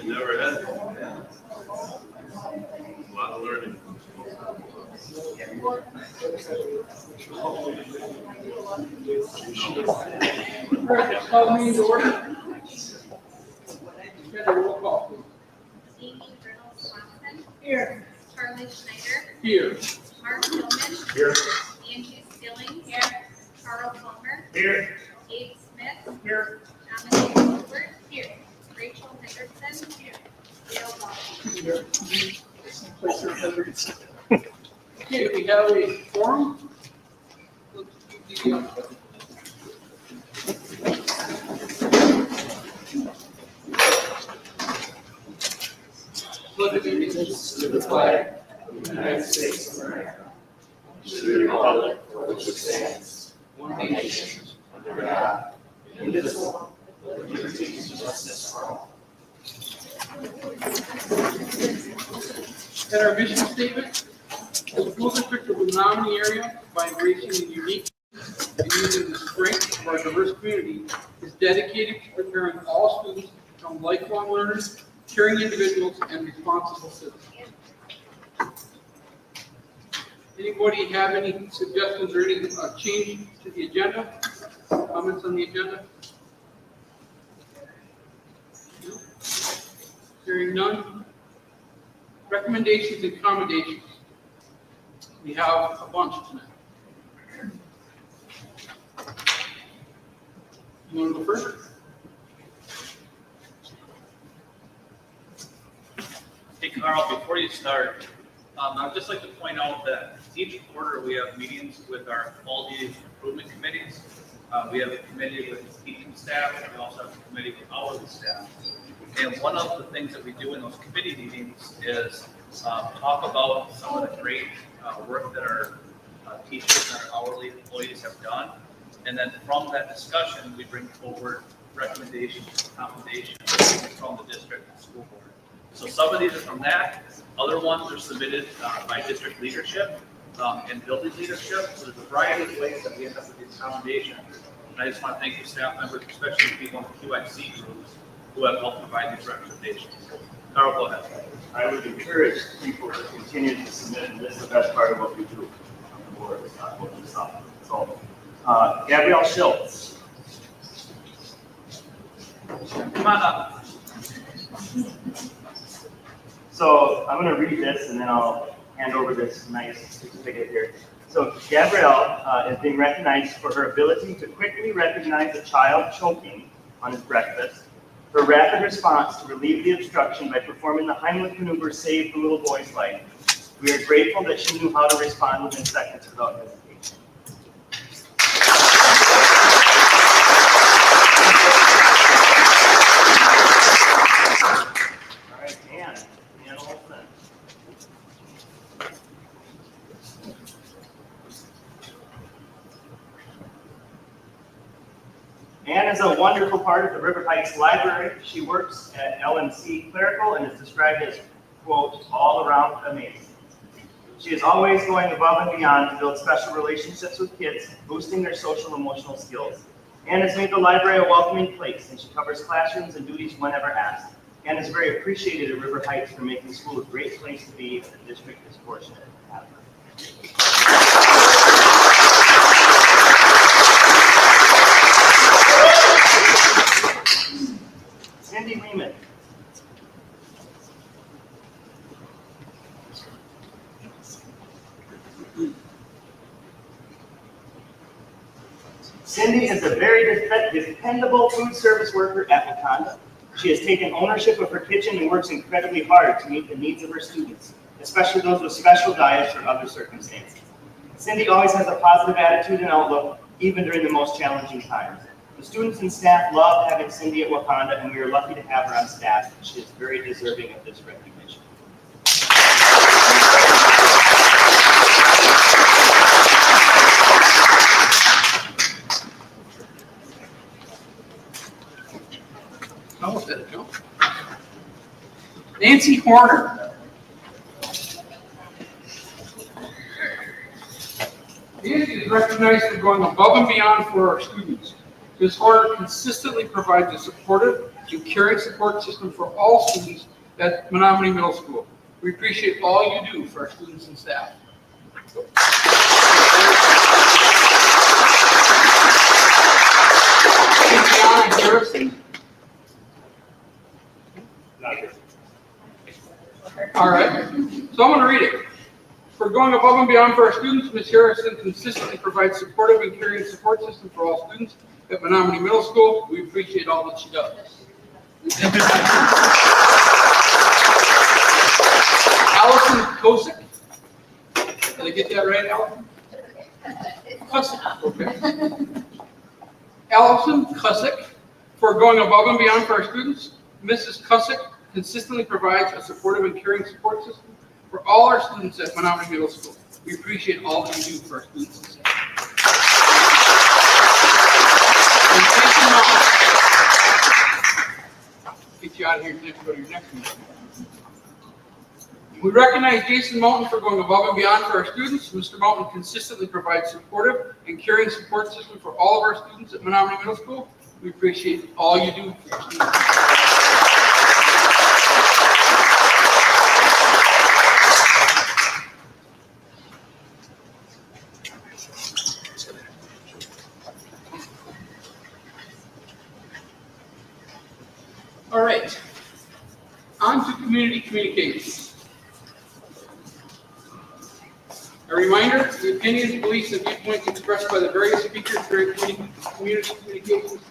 Never had a lot of learning. Call me to order. Get a roll call. Amy Reynolds-Swanson. Here. Charlie Schneider. Here. Mark Tillman. Here. Angie Skilling. Here. Carl Palmer. Here. Dave Smith. Here. Jonathan Gilbert. Here. Rachel Henderson. Here. Dale Ball. Okay, we have a forum. Pledge allegiance to the flag of the United States of America, to the republic for which it stands, one nation, under God, indivisible, with liberty and justice for all. And our mission statement: the school district of the Menomonie area, by embracing the unique and using the strength of our diverse community, is dedicated to preparing all students to become lifelong learners, caring individuals, and responsible citizens. Anybody have any suggestions or any change to the agenda? Comments on the agenda? No? Hearing none. Recommendations and accommodations. We have a bunch tonight. You want to go first? Hey Carl, before you start, I'd just like to point out that each quarter we have meetings with our quality improvement committees. We have a committee with teaching staff, and we also have a committee with hourly staff. And one of the things that we do in those committee meetings is talk about some of the great work that our teachers and our hourly employees have done. And then from that discussion, we bring forward recommendations and accommodations from the district and school board. So some of these are from that. Other ones are submitted by district leadership and building leadership. So there's a variety of ways that we end up with these accommodations. And I just want to thank the staff members, especially the people in the QIC groups, who have helped provide these recommendations. Carl, go ahead. I would encourage people to continue to submit, and this is the best part of what we do on the board. It's not what we stop. So, Gabrielle Schultz. Come on up. So I'm going to read this, and then I'll hand over this nice certificate here. So Gabrielle is being recognized for her ability to quickly recognize a child choking on his breakfast, her rapid response to relieve the obstruction by performing the Heimlich maneuver saved the little boy's life. We are grateful that she knew how to respond within seconds without hesitation. All right, Ann Olson. Ann is a wonderful part of the River Heights Library. She works at LMC Clerical and is described as, quote, all around amazing. She is always going above and beyond to build special relationships with kids, boosting their social and emotional skills. Ann has made the library a welcoming place, and she covers classrooms and duties whenever asked. Ann is very appreciated at River Heights for making school a great place to be, and the district is fortunate to have her. students. Cindy is a very dependable food service worker at Wakanda. She has taken ownership of her kitchen and works incredibly hard to meet the needs of her students, especially those with special diets or other circumstances. Cindy always has a positive attitude and outlook, even during the most challenging times. The students and staff love having Cindy at Wakanda, and we are lucky to have her on staff. She is very deserving of this recognition. Almost had a jump. Nancy Horner. Nancy is recognized for going above and beyond for our students. Ms. Horner consistently provides a supportive and caring support system for all students at Menomonie Middle School. We appreciate all you do for our students and staff. Tiana Harrison. All right, so I'm going to read it. For going above and beyond for our students, Ms. Harrison consistently provides supportive and caring support system for all students at Menomonie Middle School. We appreciate all that she does. Allison Kosick. Did I get that right, Allison? Cusick, okay. Allison Cusick, for going above and beyond for our students, Mrs. Cusick consistently provides a supportive and caring support system for all our students at Menomonie Middle School. We appreciate all that you do for our students and staff. Get you out of here to go to your next meeting. We recognize Jason Moulton for going above and beyond for our students. Mr. Moulton consistently provides supportive and caring support system for all of our students at Menomonie Middle School. We appreciate all you do for our students. All right, on to community communications. A reminder, the opinions, beliefs, and viewpoints expressed by the various speakers during community communications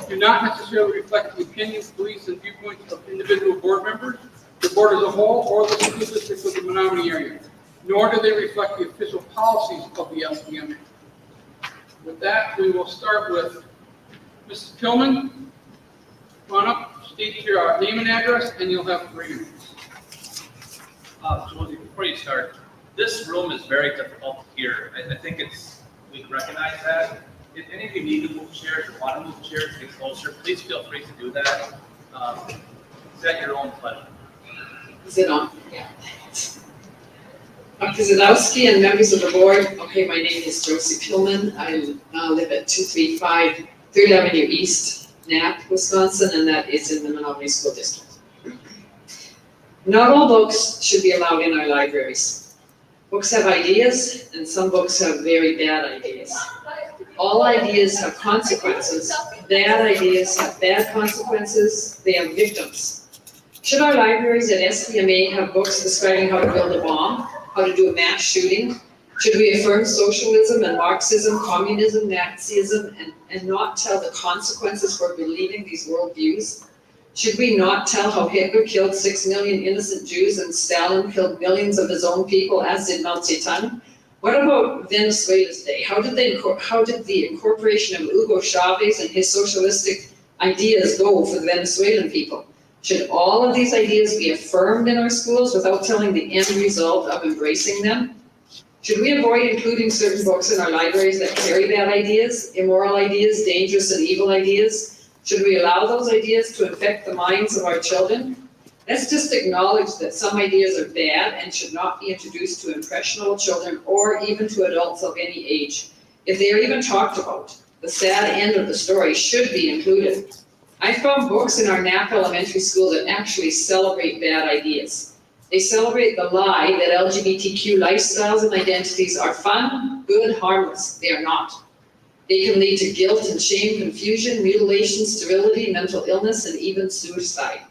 do not necessarily reflect the opinions, beliefs, and viewpoints of individual board members, the board as a whole, or the school district of the Menomonie area, nor do they reflect the official policies of the SBMA. With that, we will start with Mrs. Pillman. Come on up. State your name and address, and you'll have 3 minutes. Josie, before you start, this room is very difficult to hear. I think we recognize that. If any of you need to move chairs or want to move chairs to get closer, please feel free to do that. It's at your own pleasure. Is it on? Yeah. Dr. Zadowski and members of the board, okay, my name is Josie Pillman. I live at 235 3rd Avenue East, Knapp, Wisconsin, and that is in the Menomonie School District. Not all books should be allowed in our libraries. Books have ideas, and some books have very bad ideas. All ideas have consequences. Bad ideas have bad consequences. They have victims. Should our libraries at SBMA have books describing how to build a bomb, how to do a mass shooting? Should we affirm socialism and Marxism, communism, Nazism, and not tell the consequences for believing these worldviews? Should we not tell how Hitler killed 6 million innocent Jews and Stalin killed millions of his own people, as did Mao Zedong? What about Venezuela's day? How did the incorporation of Hugo Chavez and his socialistic ideas go for the Venezuelan people? Should all of these ideas be affirmed in our schools without telling the end result of embracing them? Should we avoid including certain books in our libraries that carry bad ideas, immoral ideas, dangerous and evil ideas? Should we allow those ideas to affect the minds of our children? Let's just acknowledge that some ideas are bad and should not be introduced to impressionable children or even to adults of any age. If they are even talked about, the sad end of the story should be included. I found books in our Knapp Elementary School that actually celebrate bad ideas. They celebrate the lie that LGBTQ lifestyles and identities are fun, good, harmless. They are not. They can lead to guilt and shame, confusion, mutilation, sterility, mental illness, and even suicide.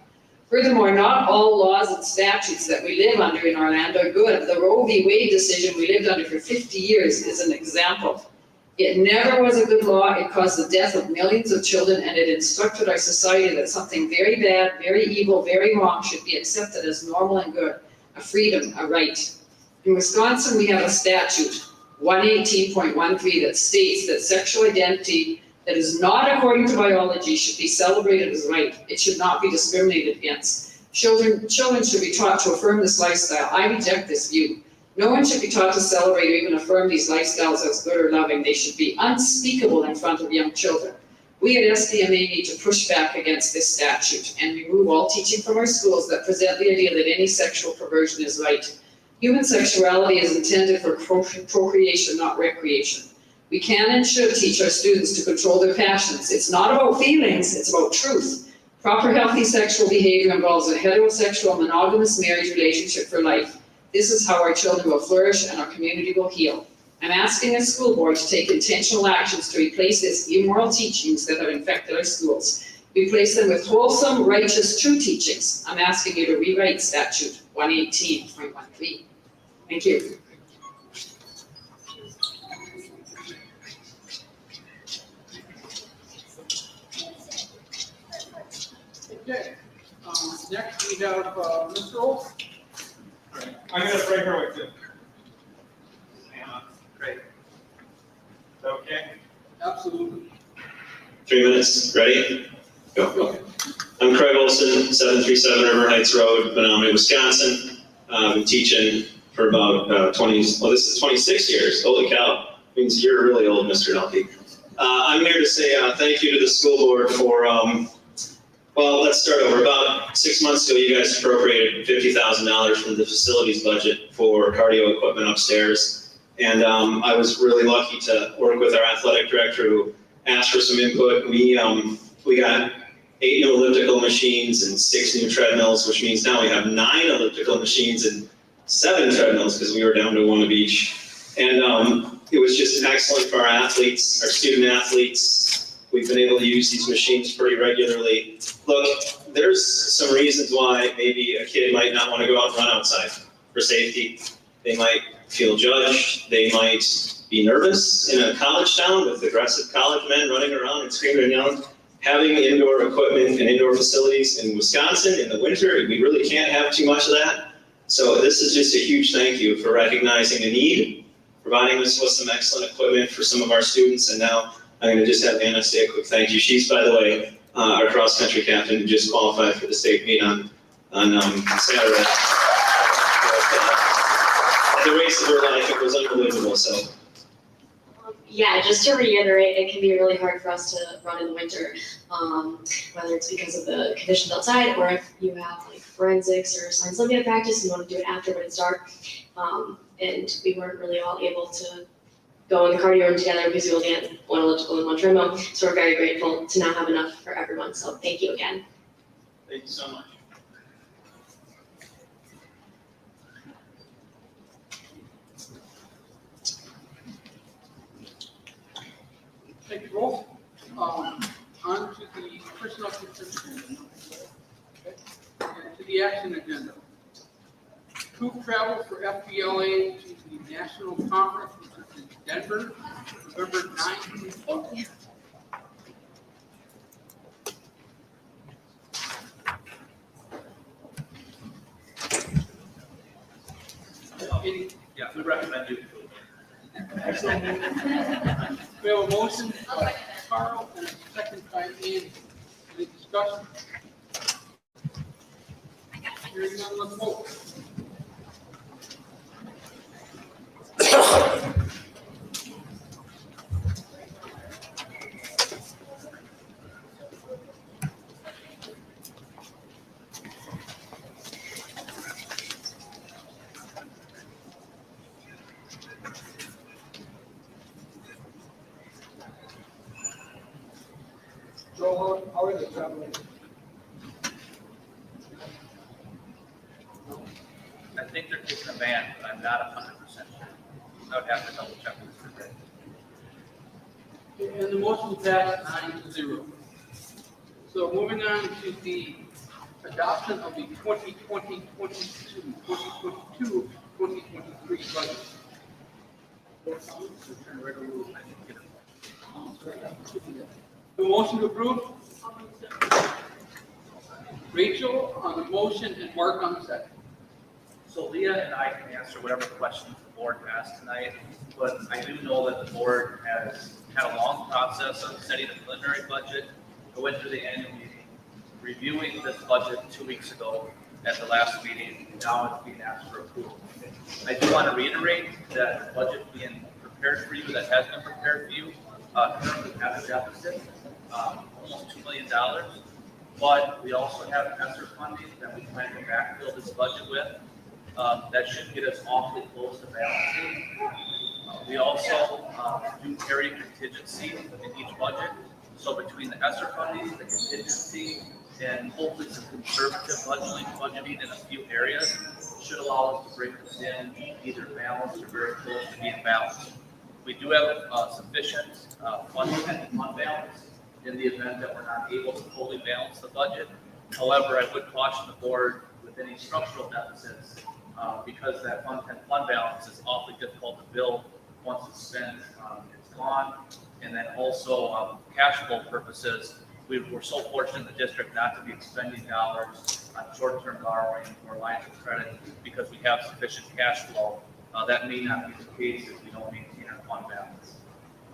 Furthermore, not all laws and statutes that we live under in our land are good. The Roe v. Wade decision we lived under for 50 years is an example. It never was a good law. It caused the death of millions of children, and it instructed our society that something very bad, very evil, very wrong should be accepted as normal and good, a freedom, a right. In Wisconsin, we have a statute, 118.13, that states that sexual identity that is not according to biology should be celebrated as right. It should not be discriminated against. Children should be taught to affirm this lifestyle. I reject this view. No one should be taught to celebrate or even affirm these lifestyles as good or loving. They should be unspeakable in front of young children. We at SDMA need to push back against this statute and remove all teaching from our schools that present the idea that any sexual perversion is right. Human sexuality is intended for procreation, not recreation. We can and should teach our students to control their passions. It's not about feelings, it's about truth. Proper healthy sexual behavior involves a heterosexual monogamous marriage relationship for life. This is how our children will flourish and our community will heal. I'm asking a school board to take intentional actions to replace these immoral teachings that have infected our schools. Replace them with wholesome, righteous, true teachings. I'm asking you to rewrite statute 118.13. Thank you. Okay, next we have Mr. Olson. I'm gonna bring her with you. Great. Is that okay? Absolutely. 3 minutes, ready? Go. I'm Craig Olson, 737 River Heights Road, Menomonie, Wisconsin. I've been teaching for about this is 26 years. Holy cow. Means you're really old, Mr. Nelke. I'm here to say thank you to the school board for, well, let's start over. About 6 months ago, you guys appropriated $50,000 from the facilities budget for cardio equipment upstairs. And I was really lucky to work with our athletic director who asked for some input. We got 8 new elliptical machines and 6 new treadmills, which means now we have 9 elliptical machines and 7 treadmills because we were down to 1 of each. And it was just excellent for our athletes, our student athletes. We've been able to use these machines pretty regularly. Look, there's some reasons why maybe a kid might not want to go out and run outside for safety. They might feel judged. They might be nervous in a college town with aggressive college men running around and screaming and yelling. Having indoor equipment and indoor facilities in Wisconsin in the winter, we really can't have too much of that. So this is just a huge thank you for recognizing the need, providing us with some excellent equipment for some of our students, and now I'm going to just have Anna say a quick thank you. She's, by the way, our cross-country captain who just qualified for the state meet on Saturday. The race of her life, it was unbelievable. So. Yeah, just to reiterate, it can be really hard for us to run in the winter, whether it's because of the conditions outside or if you have like forensics or science Olympiad practice and you want to do it after when it's dark. And we weren't really all able to go in the cardio room together because we only had 1 elliptical and 1 treadmill. So we're very grateful to now have enough for everyone. So thank you again. Thank you so much. Thank you both. On to the personnel consent. Okay. And to the action agenda. Troop travel for FBLA to the national conference, which is in Denver, November 9th through 12th. Yeah, we recommend you. Excellent. We have a motion by Carl and a second by Andy. Any discussion? Hearing none, let's vote. Joe, how are they traveling? I think they're taking a van, but I'm not 100% sure. I would have to double check this today. And the motion passed 9-0. So moving on to the adoption of the 2022 budget. The motion to approve? Rachel on the motion and Mark on the second. So Leah and I can answer whatever questions the board has tonight, but I do know that the board has had a long process of setting a preliminary budget, go into the annual meeting, reviewing this budget 2 weeks ago at the last meeting, and now it's being asked for approval. I do want to reiterate that the budget being prepared for you, that has been prepared for you, currently has a deficit, almost $2 million. But we also have ESSER funding that we plan to backfill this budget with. That should get us awfully close to balancing. We also do carry contingency in each budget. So between the ESSER funding, the contingency, and hopefully some conservative budgeting in a few areas should allow us to bring this in either balanced or very close to being balanced. We do have sufficient fund balance in the event that we're not able to fully balance the budget. However, I would caution the board with any structural deficits because that fund balance is awfully difficult to build once it's spent, it's gone. And then also cash flow purposes, we're so fortunate in the district not to be expending dollars on short-term borrowing or lines of credit because we have sufficient cash flow. That may not be the case if we don't maintain our fund balance.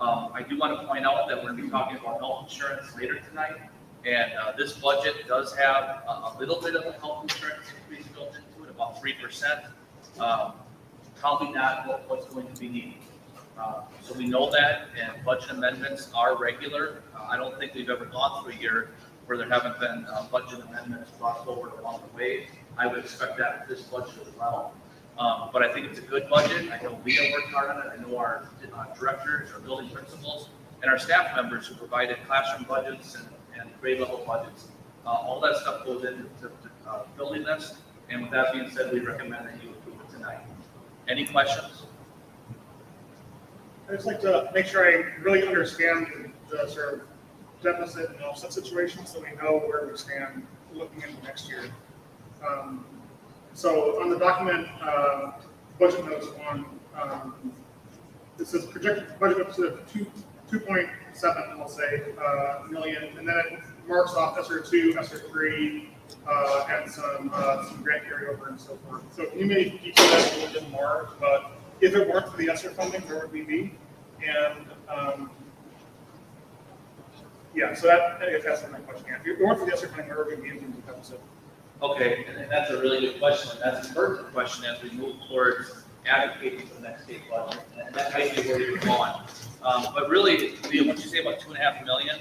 I do want to point out that we're going to be talking about health insurance later tonight. And this budget does have a little bit of a health insurance increase built into it, about 3%. Probably not what's going to be needed. So we know that, and budget amendments are regular. I don't think we've ever gone through a year where there haven't been budget amendments brought forward along the way. I would expect that with this budget as well. But I think it's a good budget. I know Leah worked hard on it. I know our directors, our building principals, and our staff members who provided classroom budgets and grade level budgets. All that stuff goes into building this. And with that being said, we recommend that you approve it tonight. Any questions? I'd just like to make sure I really understand the sort of deficit and offset situation so we know where we stand looking into next year. So on the document, budget notes on, it says projected budget deficit of 2.7, we'll say, million, and then it marks off ESSER 2, ESSER 3, and some grant carryover and so forth. So can you maybe detail that a little bit more? But if it weren't for the ESSER funding, where would we be? And yeah, so that, I guess that's my question. If it weren't for the ESSER funding, where would we be in terms of deficit? Okay, and that's a really good question. That's a pertinent question as we move towards advocating for the next state budget, and that might be where you're going. But really, what you say about $2.5 million,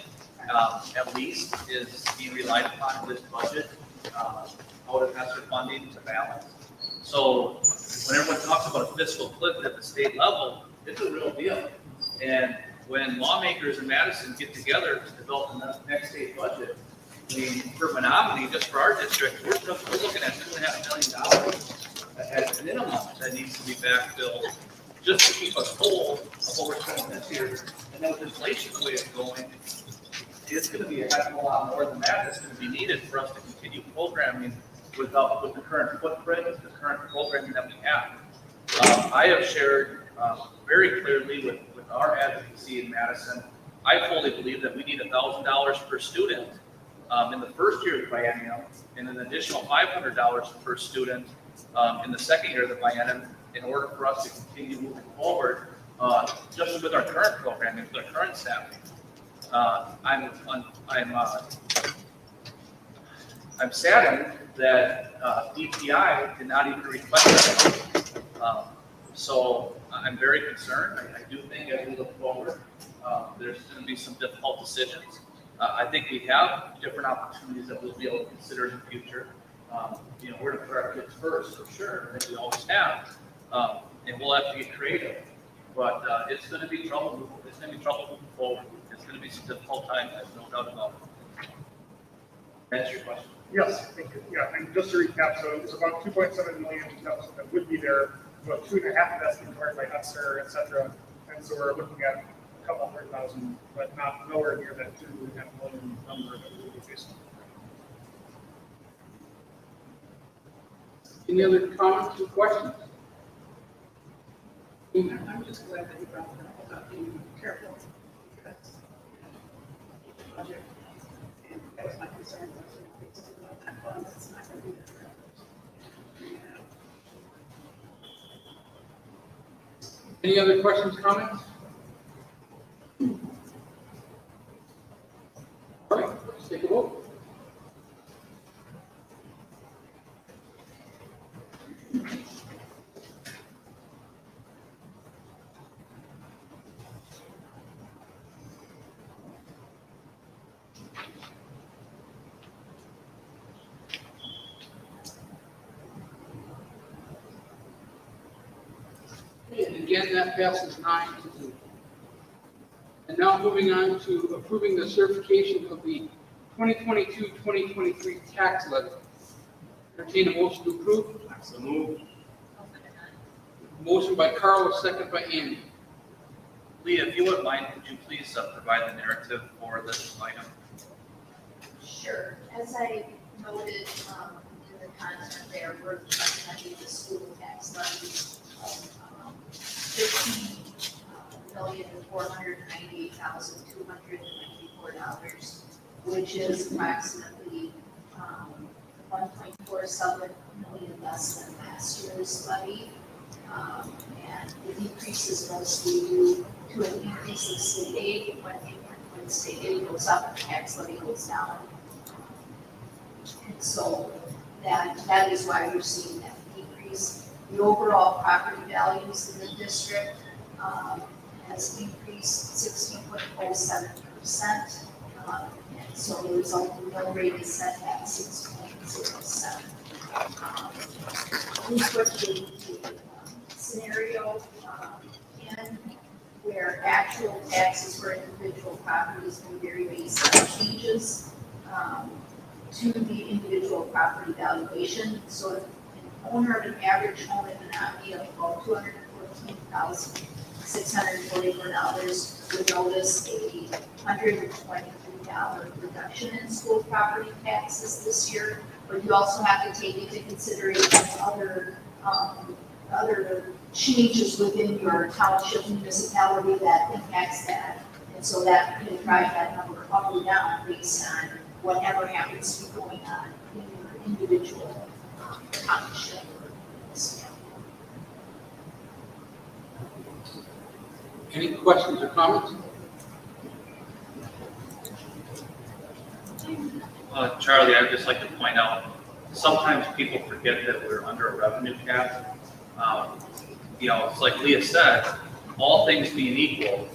at least, is being relied upon in this budget out of ESSER funding to balance. So when everyone talks about a fiscal cliff at the state level, it's a real deal. And when lawmakers in Madison get together to develop the next state budget, I mean, for Menomonie, just for our district, we're looking at $2.5 million at minimum that needs to be backfilled just to keep us whole of what we're spending this year. And then with inflation the way it's going, it's going to be a heck of a lot more than that that's going to be needed for us to continue programming with the current footprint, the current programming that we have. I have shared very clearly with our advocacy in Madison, I fully believe that we need $1,000 per student in the first year of the biennium, and an additional $500 per student in the second year of the biennium in order for us to continue moving forward just with our current programming, with our current staffing. I'm saddened that DPI did not even request that. So I'm very concerned. I do think as we look forward, there's going to be some difficult decisions. I think we have different opportunities that we'll be able to consider in the future. We're going to put our kids first, for sure. I think we always have. And we'll have to get creative. But it's going to be trouble. It's going to be trouble moving forward. It's going to be some difficult times, there's no doubt about it. Answer your question. Yes, thank you. Yeah, and just to recap, so it's about 2.7 million that would be there, but 2.5 of that's being covered by ESSER, et cetera. And so we're looking at a couple $100,000, but nowhere near that 2.5 million number that we would be facing. Any other comments or questions? I'm just glad that you brought that up about being careful. Because budget, and that was my concern, was about that fund, it's not gonna be there. Any other questions, comments? All right, let's take a vote. And again, that passes 9-2. And now moving on to approving the certification of the 2022-2023 tax levy. Entertain a motion to approve. So moved. Motion by Carl, second by Andy. Leah, if you wouldn't mind, could you please provide the narrative for this item? Sure. As I noted in the content there, we're recommending the school tax levy of $15,498,294, which is approximately 1.47 million less than last year's levy. And the decrease is mostly due to an increase in state aid. When state aid goes up, the tax levy goes down. And so that is why we're seeing that decrease. The overall property values in the district has increased 16.07%. And so the resulting mill rate is set at 6.07. We put the scenario in where actual taxes for individual properties may vary based on changes to the individual property valuation. So if an owner of an average home in Menomonie of about $214,644 would notice a $123 reduction in school property taxes this year. But you also have to take into consideration other changes within your township municipality that impacts that. And so that can drive that number up or down based on whatever happens to be going on in your individual township or municipality. Any questions or comments? Charlie, I'd just like to point out, sometimes people forget that we're under a revenue cap. It's like Leah said, all things being equal,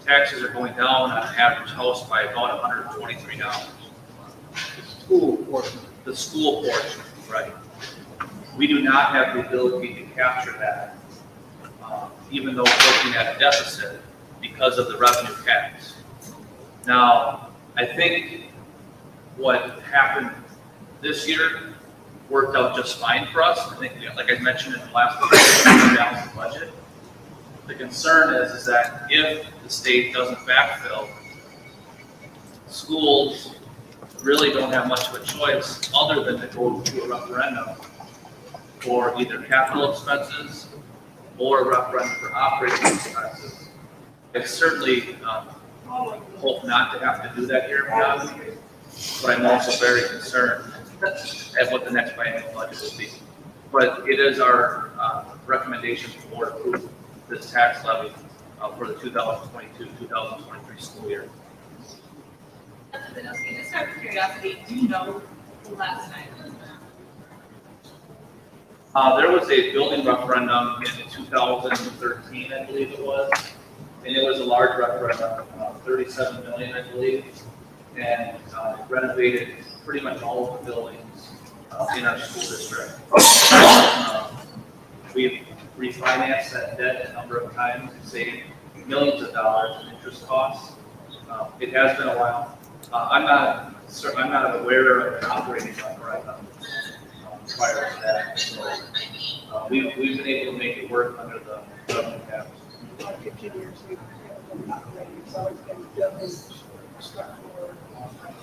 taxes are going down on an average house by about $123. The school portion. The school portion, right? We do not have the ability to capture that, even though we're looking at a deficit because of the revenue caps. Now, I think what happened this year worked out just fine for us. I think, like I mentioned in the last balanced budget, the concern is that if the state doesn't backfill, schools really don't have much of a choice other than to go to a referendum for either capital expenses or a referendum for operating expenses. I certainly hope not to have to do that here in Menomonie, but I'm also very concerned at what the next biennial budget will be. But it is our recommendation for board approval this tax levy for the 2022-2023 school year. Just out of curiosity, do you know the last time? There was a building referendum in 2013, I believe it was, and it was a large referendum, 37 million, I believe, and renovated pretty much all of the buildings in our school district. We've refinanced that debt a number of times and saved millions of dollars in interest costs. It has been a while. I'm not aware of an operating referendum prior to that. So we've been able to make it work under the revenue caps. Like 15 years, we've been operating, so it's been building structural, stuff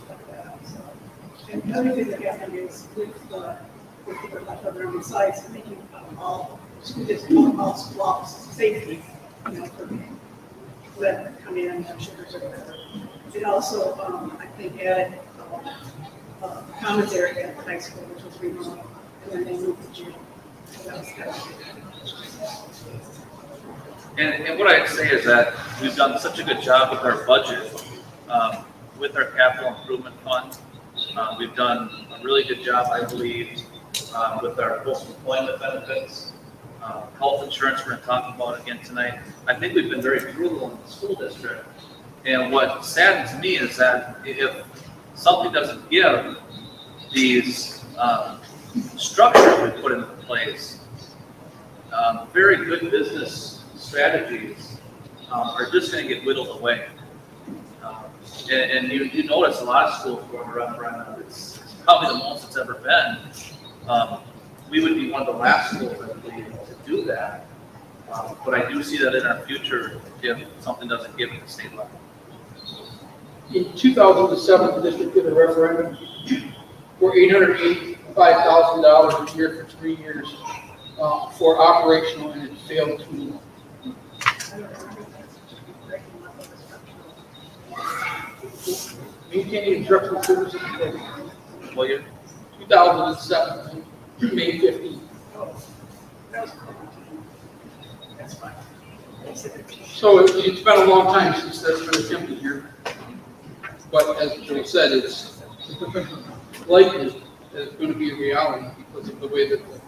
like that. So, and the other thing that happened is with the with people left over on the sites, making all school districts, all school offices safety, you know, for whoever come in, sugars or whatever. It also, I think, added a commons area at the high school, which was remote, and then they moved the gym. So that was kind of. And what I'd say is that we've done such a good job with our budget, with our capital improvement fund. We've done a really good job, I believe, with our post-employment benefits, health insurance we're going to talk about again tonight. I think we've been very frugal in the school district. And what saddens me is that if something doesn't give, these structures we put into place, very good business strategies are just going to get whittled away. And you notice a lot of schools going around referendum. It's probably the most it's ever been. We would be one of the last schools to do that. But I do see that in our future if something doesn't give at the state level. In 2007, the district did a referendum for $885,000 a year for 3 years for operational, and it failed to. Maintaining instructional services program. Well, you 2007, May 15th. That's fine. So it's been a long time since that's been attempted here. But as Joe said, it's likely that it's going to be a reality because of the way that the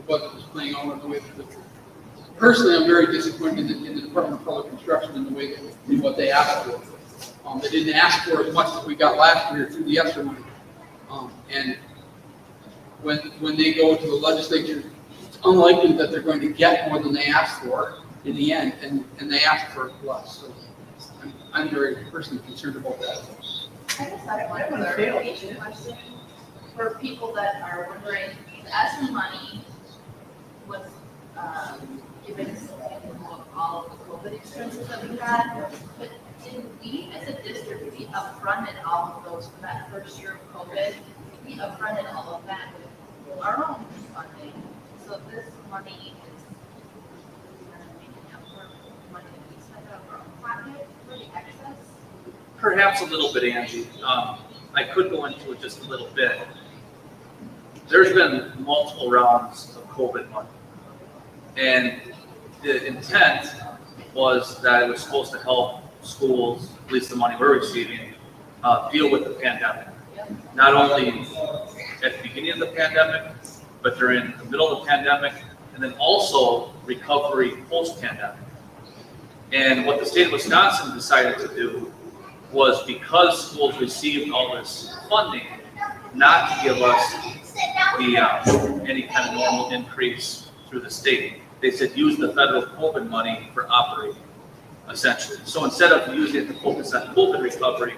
budget is playing out and the way that personally, I'm very disappointed in the Department of Public Construction and the way that in what they asked for. They didn't ask for as much as we got last year through the extra money. And when they go to the legislature, it's unlikely that they're going to get more than they asked for in the end, and they asked for less. So I'm very personally concerned about that. I just had one clarification question for people that are wondering, the ESSA money was given all of the COVID expenses that we had, but did we as a district, we upfronted all of those for that first year of COVID? We upfronted all of that with our own funding, so this money is making up for money that we spent out of our own pocket for the excess. perhaps a little bit, Angie. I could go into it just a little bit. There's been multiple rounds of COVID money. And the intent was that it was supposed to help schools, at least the money we're receiving, deal with the pandemic. Not only at the beginning of the pandemic, but during the middle of the pandemic, and then also recovery post-pandemic. And what the state of Wisconsin decided to do was, because schools received all this funding, not to give us the any kind of normal increase through the state. They said use the federal COVID money for operating, essentially. So instead of using it to focus on COVID recovery,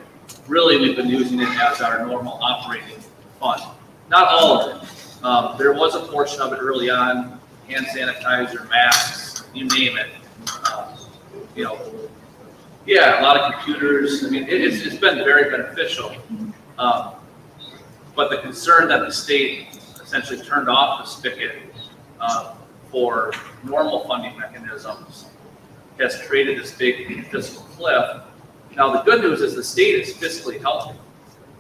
really we've been using it as our normal operating fund. Not all of it. There was a portion of it early on, hand sanitizer, masks, you name it. Yeah, a lot of computers. I mean, it's been very beneficial. But the concern that the state essentially turned off the spigot for normal funding mechanisms has created this big fiscal cliff. Now, the good news is the state is fiscally healthy.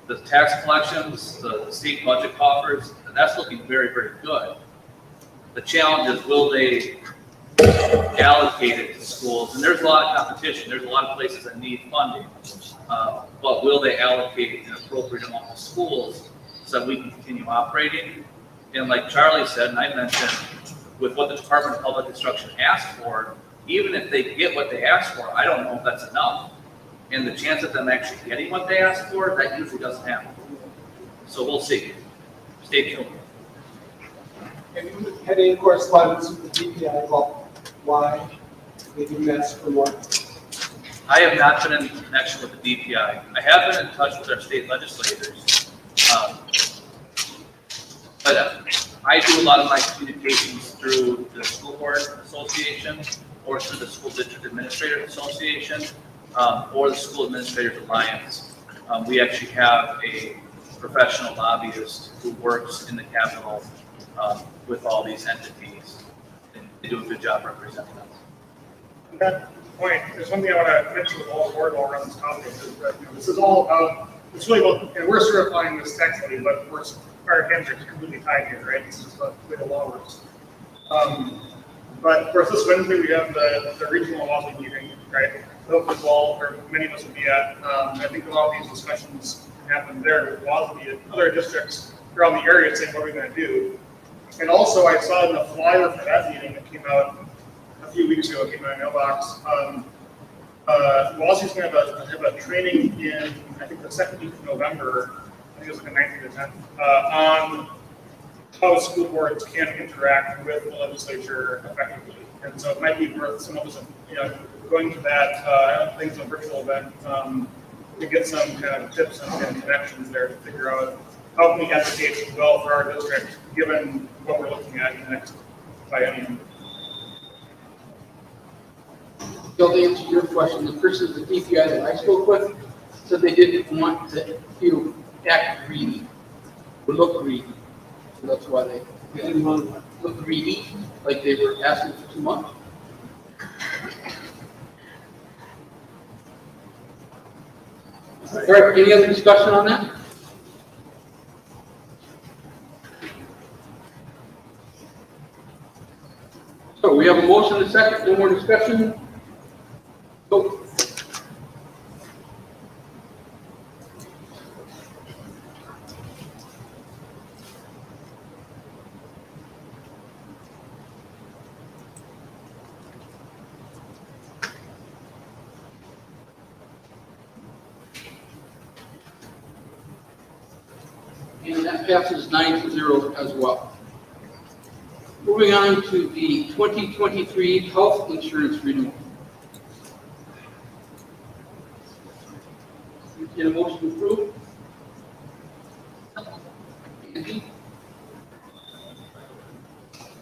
The tax collections, the state budget coffers, that's looking very, very good. The challenge is, will they allocate it to schools? And there's a lot of competition. There's a lot of places that need funding. But will they allocate an appropriate amount to schools so that we can continue operating? And like Charlie said, and I mentioned, with what the Department of Public Construction asked for, even if they get what they asked for, I don't know if that's enough. And the chance of them actually getting what they asked for, that usually doesn't happen. So we'll see. Stay tuned. Have you had any correspondence with the DPI about why they didn't ask for more? I have not been in connection with the DPI. I have been in touch with our state legislators. But I do a lot of my communications through the School Board Association or through the School District Administrators Association or the School Administrators Alliance. We actually have a professional lobbyist who works in the Capitol with all these entities, and they do a good job representing us. On that point, there's something I want to mention with all board while we're on this topic, is that, this is all about, it's really about, and we're certifying this technically, but of course, our hands are completely tied here, right? This is the way the law works. But of course, this Wednesday, we have the regional WASB meeting, right? Hopefully, or many of us will be at. I think a lot of these discussions happen there with WASB and other districts around the area saying, what are we going to do? And also, I saw in the flyer for that meeting that came out a few weeks ago, it came out in my mailbox. WASB's going to have a training in, I think, the second week of November. I think it was like the 9th or the 10th, on how school boards can interact with the legislature effectively. And so it might be worth some of us, going to that, I think it's a virtual event, to get some kind of tips and connections there to figure out how can we advocate well for our district, given what we're looking at in the next biennium. So to answer your question, the person at the DPI that I spoke with said they didn't want to act greedy or look greedy. So that's why they didn't want to look greedy, like they were asking for too much. All right, any other discussion on that? So we have a motion and a second, no more discussion? Go. And that passes 9-0 as well. Moving on to the 2023 health insurance renewal. Get a motion to approve? Angie?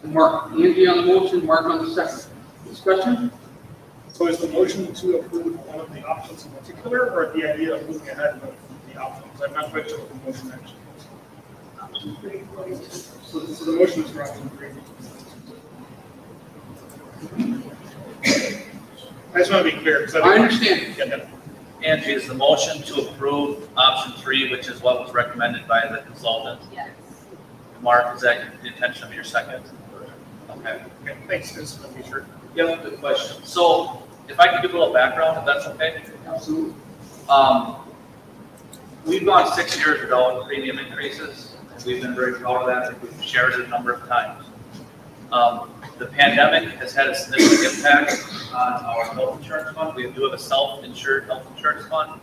And Mark. Angie on the motion, Mark on the second. Discussion? So is the motion to approve one of the options in particular, or the idea of moving ahead with the options? I'm not quite sure what the motion actually is. So the motion is for option 3. I just want to be clear, because I understand. Yeah. Angie, is the motion to approve option 3, which is what was recommended by the consultant? Yes. Mark, is that the intention of your second? Okay. Okay, thanks, just to be sure. Yeah, good question. So if I could give a little background, if that's okay? Absolutely. We've gone 6 years without premium increases, and we've been very proud of that. We've shared it a number of times. The pandemic has had a significant impact on our health insurance fund. We do have a self-insured health insurance fund,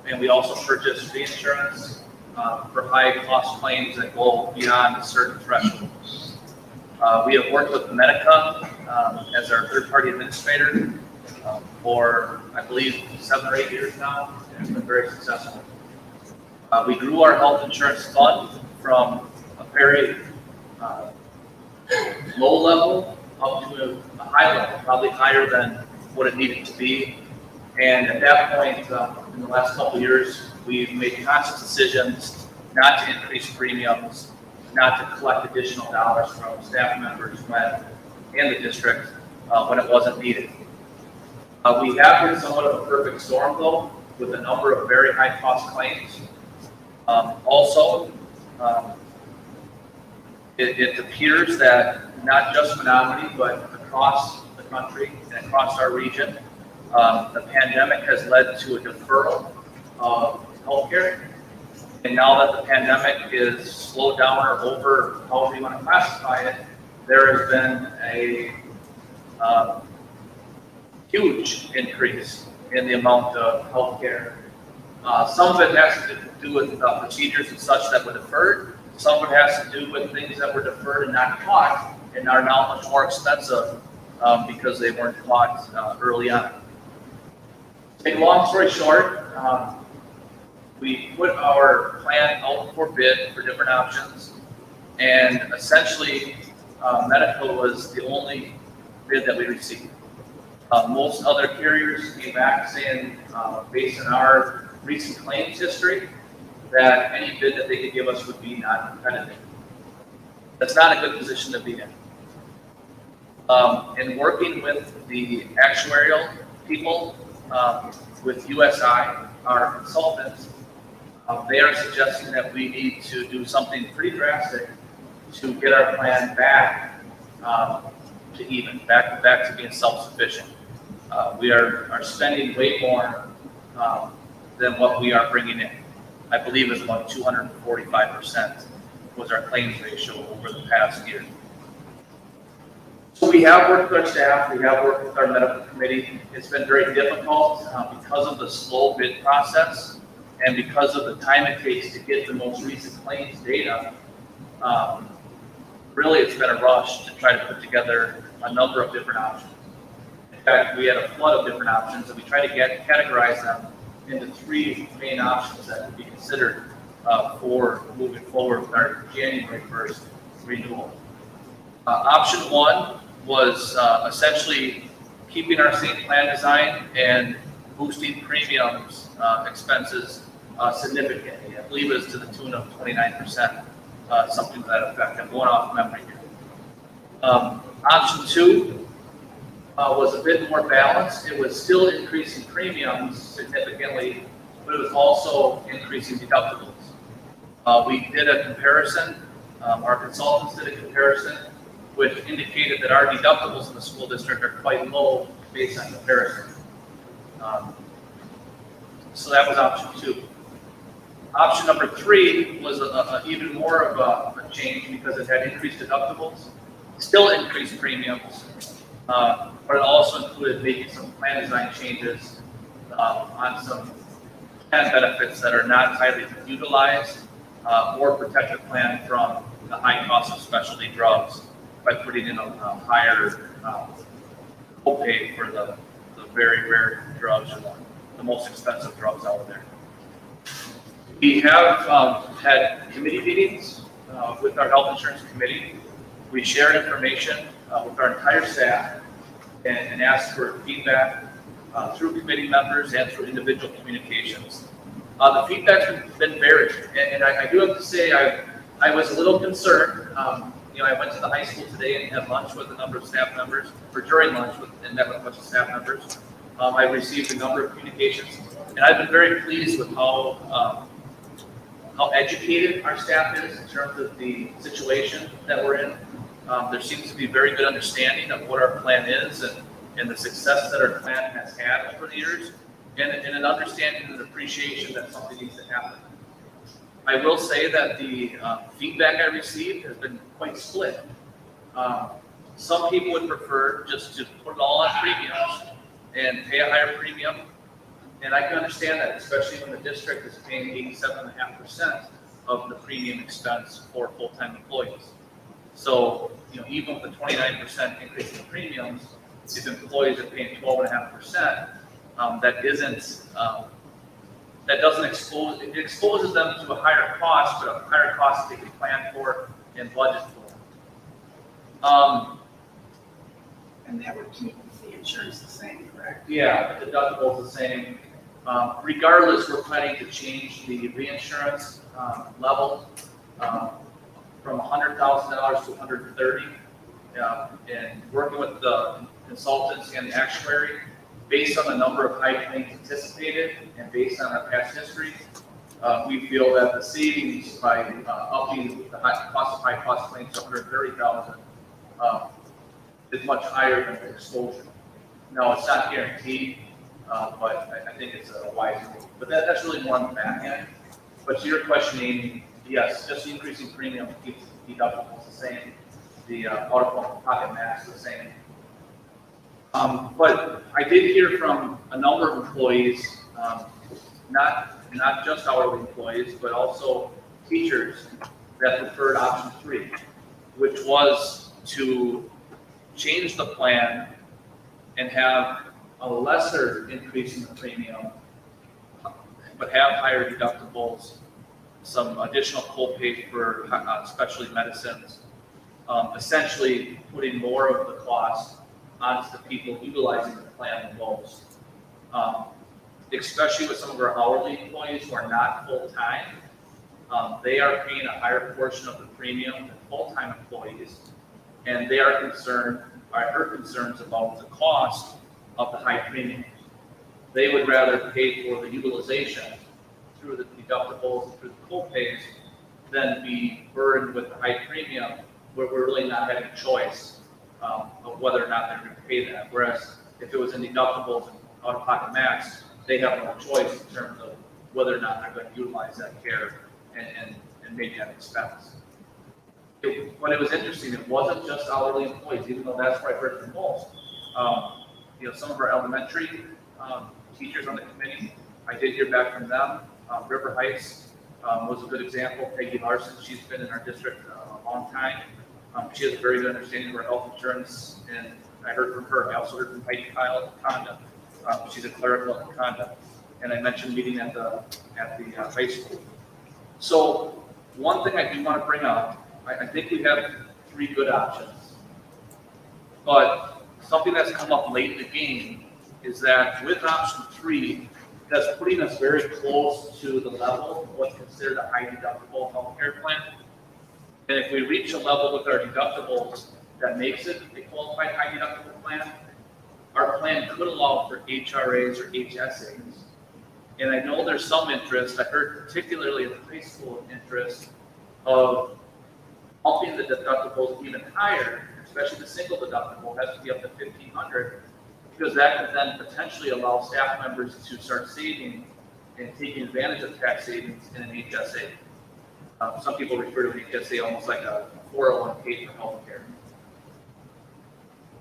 and we also purchase reinsurance for high-cost claims that go beyond a certain threshold. We have worked with Medica as our third-party administrator for, I believe, 7 or 8 years now, and it's been very successful. We grew our health insurance fund from a very low level up to a high level, probably higher than what it needed to be. And at that point, in the last couple of years, we've made conscious decisions not to increase premiums, not to collect additional dollars from staff members and the district when it wasn't needed. We have been somewhat of a perfect storm, though, with a number of very high-cost claims. It appears that not just Menomonie, but across the country and across our region, the pandemic has led to a deferral of healthcare. And now that the pandemic is slowed down or over, however you want to classify it, there has been a huge increase in the amount of healthcare. Some of it has to do with procedures and such that were deferred. Some of it has to do with things that were deferred and not caught and are now much more expensive because they weren't caught early on. To make a long story short, we put our plan out for bid for different options, and essentially Medical was the only bid that we received. Most other carriers came back saying, based on our recent claims history, that any bid that they could give us would be non-competitive. That's not a good position to be in. In working with the actuarial people, with USI, our consultants, they are suggesting that we need to do something pretty drastic to get our plan back to even, back to being self-sufficient. We are spending way more than what we are bringing in. I believe it's about 245% was our claims ratio over the past year. So we have worked with our staff, we have worked with our medical committee. It's been very difficult because of the slow bid process and because of the time it takes to get the most recent claims data. Really, it's been a rush to try to put together a number of different options. In fact, we had a flood of different options, and we tried to categorize them into 3 main options that would be considered for moving forward with our January 1st renewal. Option 1 was essentially keeping our same plan design and boosting premiums expenses significantly. I believe it was to the tune of 29%, something to that effect. I'm going off memory here. Option 2 was a bit more balanced. It was still increasing premiums significantly, but it was also increasing deductibles. We did a comparison. Our consultants did a comparison, which indicated that our deductibles in the school district are quite low based on comparison. So that was option 2. Option number 3 was even more of a change because it had increased deductibles, still increased premiums, but it also included making some plan design changes on some plan benefits that are not highly utilized, or protect the plan from the high cost of specialty drugs by putting in a higher copay for the very rare drugs or the most expensive drugs out there. We have had committee meetings with our health insurance committee. We shared information with our entire staff and asked for feedback through committee members and through individual communications. The feedback's been varied, and I do have to say I was a little concerned. I went to the high school today and had lunch with a number of staff members, or during lunch and met with a bunch of staff members. I received a number of communications, and I've been very pleased with how educated our staff is in terms of the situation that we're in. There seems to be very good understanding of what our plan is and the success that our plan has had over the years, and an understanding and appreciation that something needs to happen. I will say that the feedback I received has been quite split. Some people would prefer just to put it all on premiums and pay a higher premium, and I can understand that, especially when the district is paying 87.5% of the premium expense for full-time employees. So, even with the 29% increase in premiums, if employees are paying 12.5%, that doesn't expose, it exposes them to a higher cost, but a higher cost they can plan for and budget for. And that would keep the insurance the same, correct? Yeah, the deductible is the same. Regardless, we're planning to change the reinsurance level from $100,000 to $130,000, and working with the consultants and the actuary, based on the number of high claims anticipated and based on our past history, we feel that the savings by upping the cost of high cost claims to $130,000 is much higher than the exposure. No, it's not guaranteed, but I think it's a wise move. But that's really more on the back end. But to your question, Amy, yes, just increasing premium keeps the deductibles the same, the out-of-pocket max the same. But I did hear from a number of employees, not just hourly employees, but also teachers that preferred option 3, which was to change the plan and have a lesser increase in the premium, but have higher deductibles, some additional copay for specialty medicines, essentially putting more of the cost onto the people utilizing the plan the most. Especially with some of our hourly employees who are not full-time, They are paying a higher portion of the premium than full-time employees, and they are concerned, or her concerns about the cost of the high premium. They would rather pay for the utilization through the deductibles and through the co-pays than be burdened with the high premium where we're really not having a choice of whether or not they're going to pay that. Whereas if it was in deductibles and out-of-pocket max, they have no choice in terms of whether or not they're going to utilize that care and maybe at expense. But it was interesting, it wasn't just hourly employees, even though that's where I heard the most. Some of our elementary teachers on the committee, I did hear back from them. River Heights was a good example. Peggy Larson, she's been in our district a long time. She has a very good understanding of our health insurance, and I heard from her. I also heard from Heidi Kyle at Conda. She's a clerical at Conda. And I mentioned meeting at the high school. So one thing I do want to bring up, I think we have 3 good options. But something that's come up late in the game is that with option 3, that's putting us very close to the level of what's considered a high deductible healthcare plan. And if we reach a level with our deductibles that makes it a qualified high deductible plan, our plan could allow for HRAs or HSAs. And I know there's some interest, I heard particularly at the high school interest of upping the deductibles even higher, especially the single deductible has to be up to $1,500, because that could then potentially allow staff members to start saving and taking advantage of tax savings in an HSA. Some people refer to an HSA almost like a 401k for healthcare.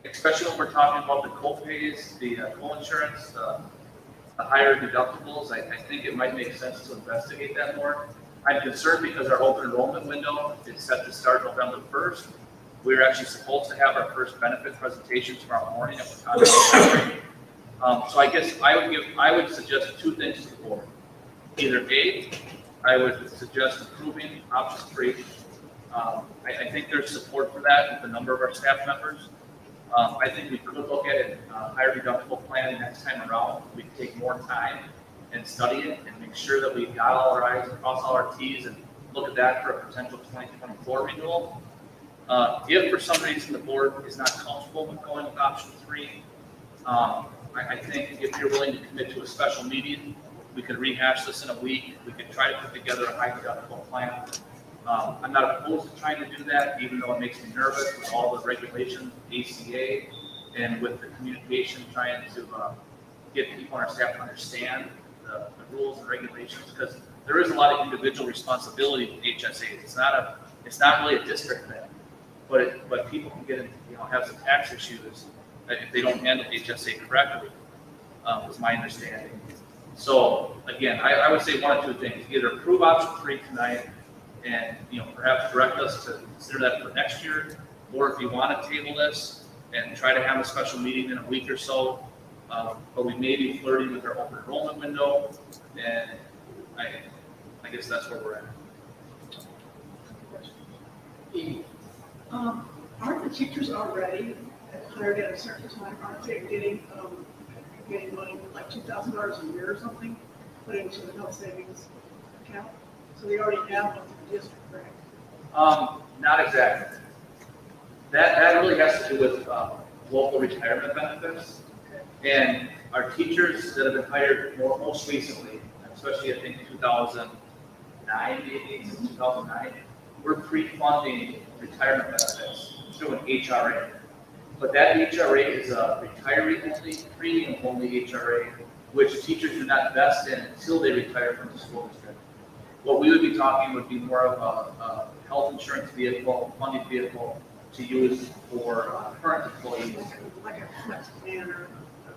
Especially when we're talking about the co-pays, the co-insurance, the higher deductibles, I think it might make sense to investigate that more. I'm concerned because our open enrollment window is set to start November 1st. We're actually supposed to have our first benefit presentation tomorrow morning at the conference. So I guess I would suggest 2 things to the board. Either A, I would suggest approving option 3. I think there's support for that with a number of our staff members. I think we could look at a higher deductible plan next time around. We could take more time and study it and make sure that we've got all our I's and cross all our T's and look at that for a potential 2024 renewal. If for some reason the board is not comfortable with going with option 3, I think if you're willing to commit to a special meeting, we could rehash this in a week. We could try to put together a high deductible plan. I'm not opposed to trying to do that, even though it makes me nervous with all the regulations, ACA, and with the communication trying to get people on our staff to understand the rules and regulations, because there is a lot of individual responsibility with HSAs. It's not really a district thing, but people can get have some tax issues if they don't handle HSA correctly, is my understanding. So again, I would say 1 of 2 things: either approve option 3 tonight, and perhaps direct us to consider that for next year, or if you want to table this and try to have a special meeting in a week or so. But we may be flirting with our open enrollment window, and I guess that's where we're at. Aren't the teachers already hired at a certain time, aren't they getting money, like $2,000 a year or something, put into the health savings account? So they already have one in the district, correct? Not exactly. That really has to do with local retirement benefits. And our teachers that have been hired most recently, especially I think 2009, maybe since 2009, we're pre-funding retirement benefits through an HRA. But that HRA is a retiree-only, premium-only HRA, which teachers do not vest in until they retire from the school district. What we would be talking would be more of a health insurance vehicle, funding vehicle to use for current employees. Like a flex plan or?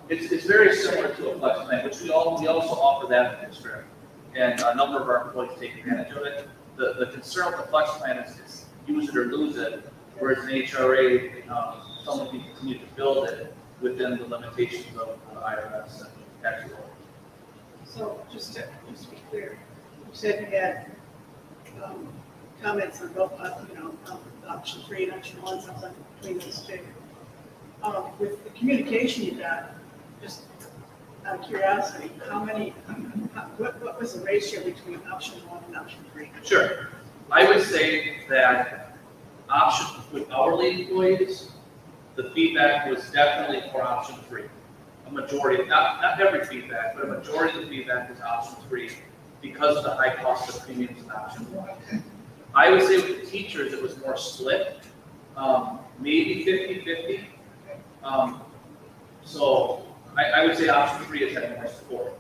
It's very similar to a flex plan, which we also offer that in the district, and a number of our employees take advantage of it. The concern with the flex plan is use it or lose it, whereas an HRA, someone can continue to build it within the limitations of the IRS and tax law. So just to be clear, you said you had comments on both, option 3 and option 1, sounds like between those 2. With the communication you got, just out of curiosity, what was the ratio between option 1 and option 3? Sure. I would say that option with hourly employees, the feedback was definitely for option 3. A majority, not every feedback, but a majority of the feedback was option 3 because of the high cost of premiums in option 1. I would say with the teachers, it was more split, maybe 50-50. So I would say option 3 is having more support.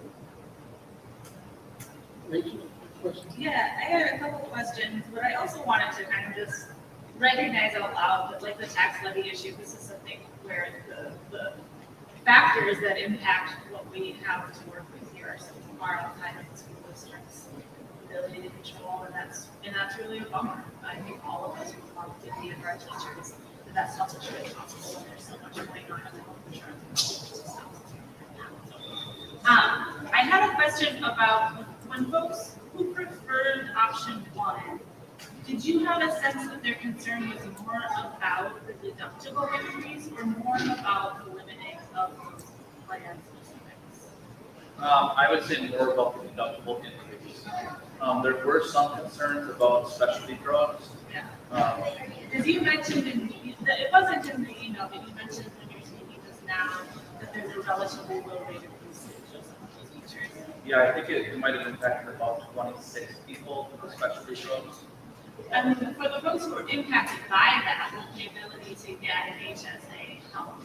Rachel, question? Yeah, I had a couple questions, but I also wanted to kind of just recognize out loud that like the tax levy issue, this is something where the factors that impact what we have to work with here are so far outside of the school district's ability to control, and that's really a bummer. I think all of us would love to be our teachers, the best help that's really possible when there's so much going on in the health insurance and school system. I had a question about when folks who preferred option 1, did you have a sense that their concern was more about the deductible increase or more about the limiting of those plan specifics? I would say more about the deductible increase. There were some concerns about specialty drugs. Yeah. Because you mentioned it wasn't in the email, but you mentioned when you're speaking just now that there's a relatively low rate of usage of some of those features. Yeah, I think it might have impacted about 26 people with the specialty drugs. And for the folks who are impacted by that, will the ability to get an HSA help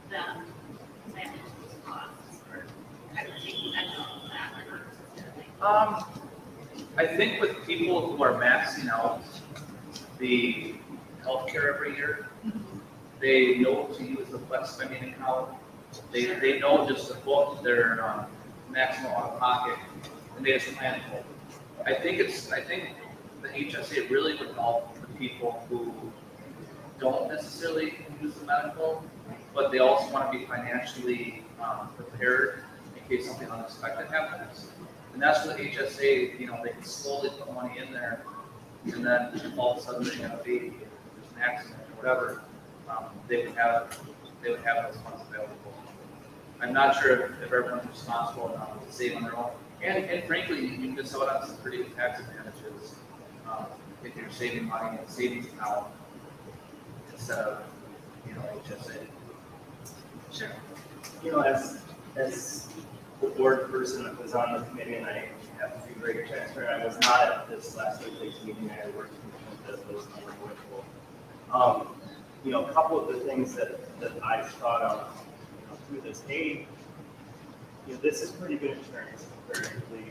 them manage those costs or kind of take the edge off of that? I think with people who are maxing out the healthcare every year, they know to use the flex spending account. They know just to book their maximum out of pocket, and they just plan for it. I think the HSA really would help the people who don't necessarily use the medical, but they also want to be financially prepared in case something unexpected happens. And that's what HSA, they can slowly put money in there, and then if all of a sudden they have a baby, there's an accident or whatever, they would have those funds available. I'm not sure if everyone's responsible enough to save on their own. And frankly, you miss out on some pretty good tax advantages if you're saving money in a savings account instead of, HSA. Sure. As the board person that was on the committee, and I have to be very transparent, I was not at this last week's meeting. I worked with those numbers were full. A couple of the things that I thought of through this day, this is pretty good insurance comparatively.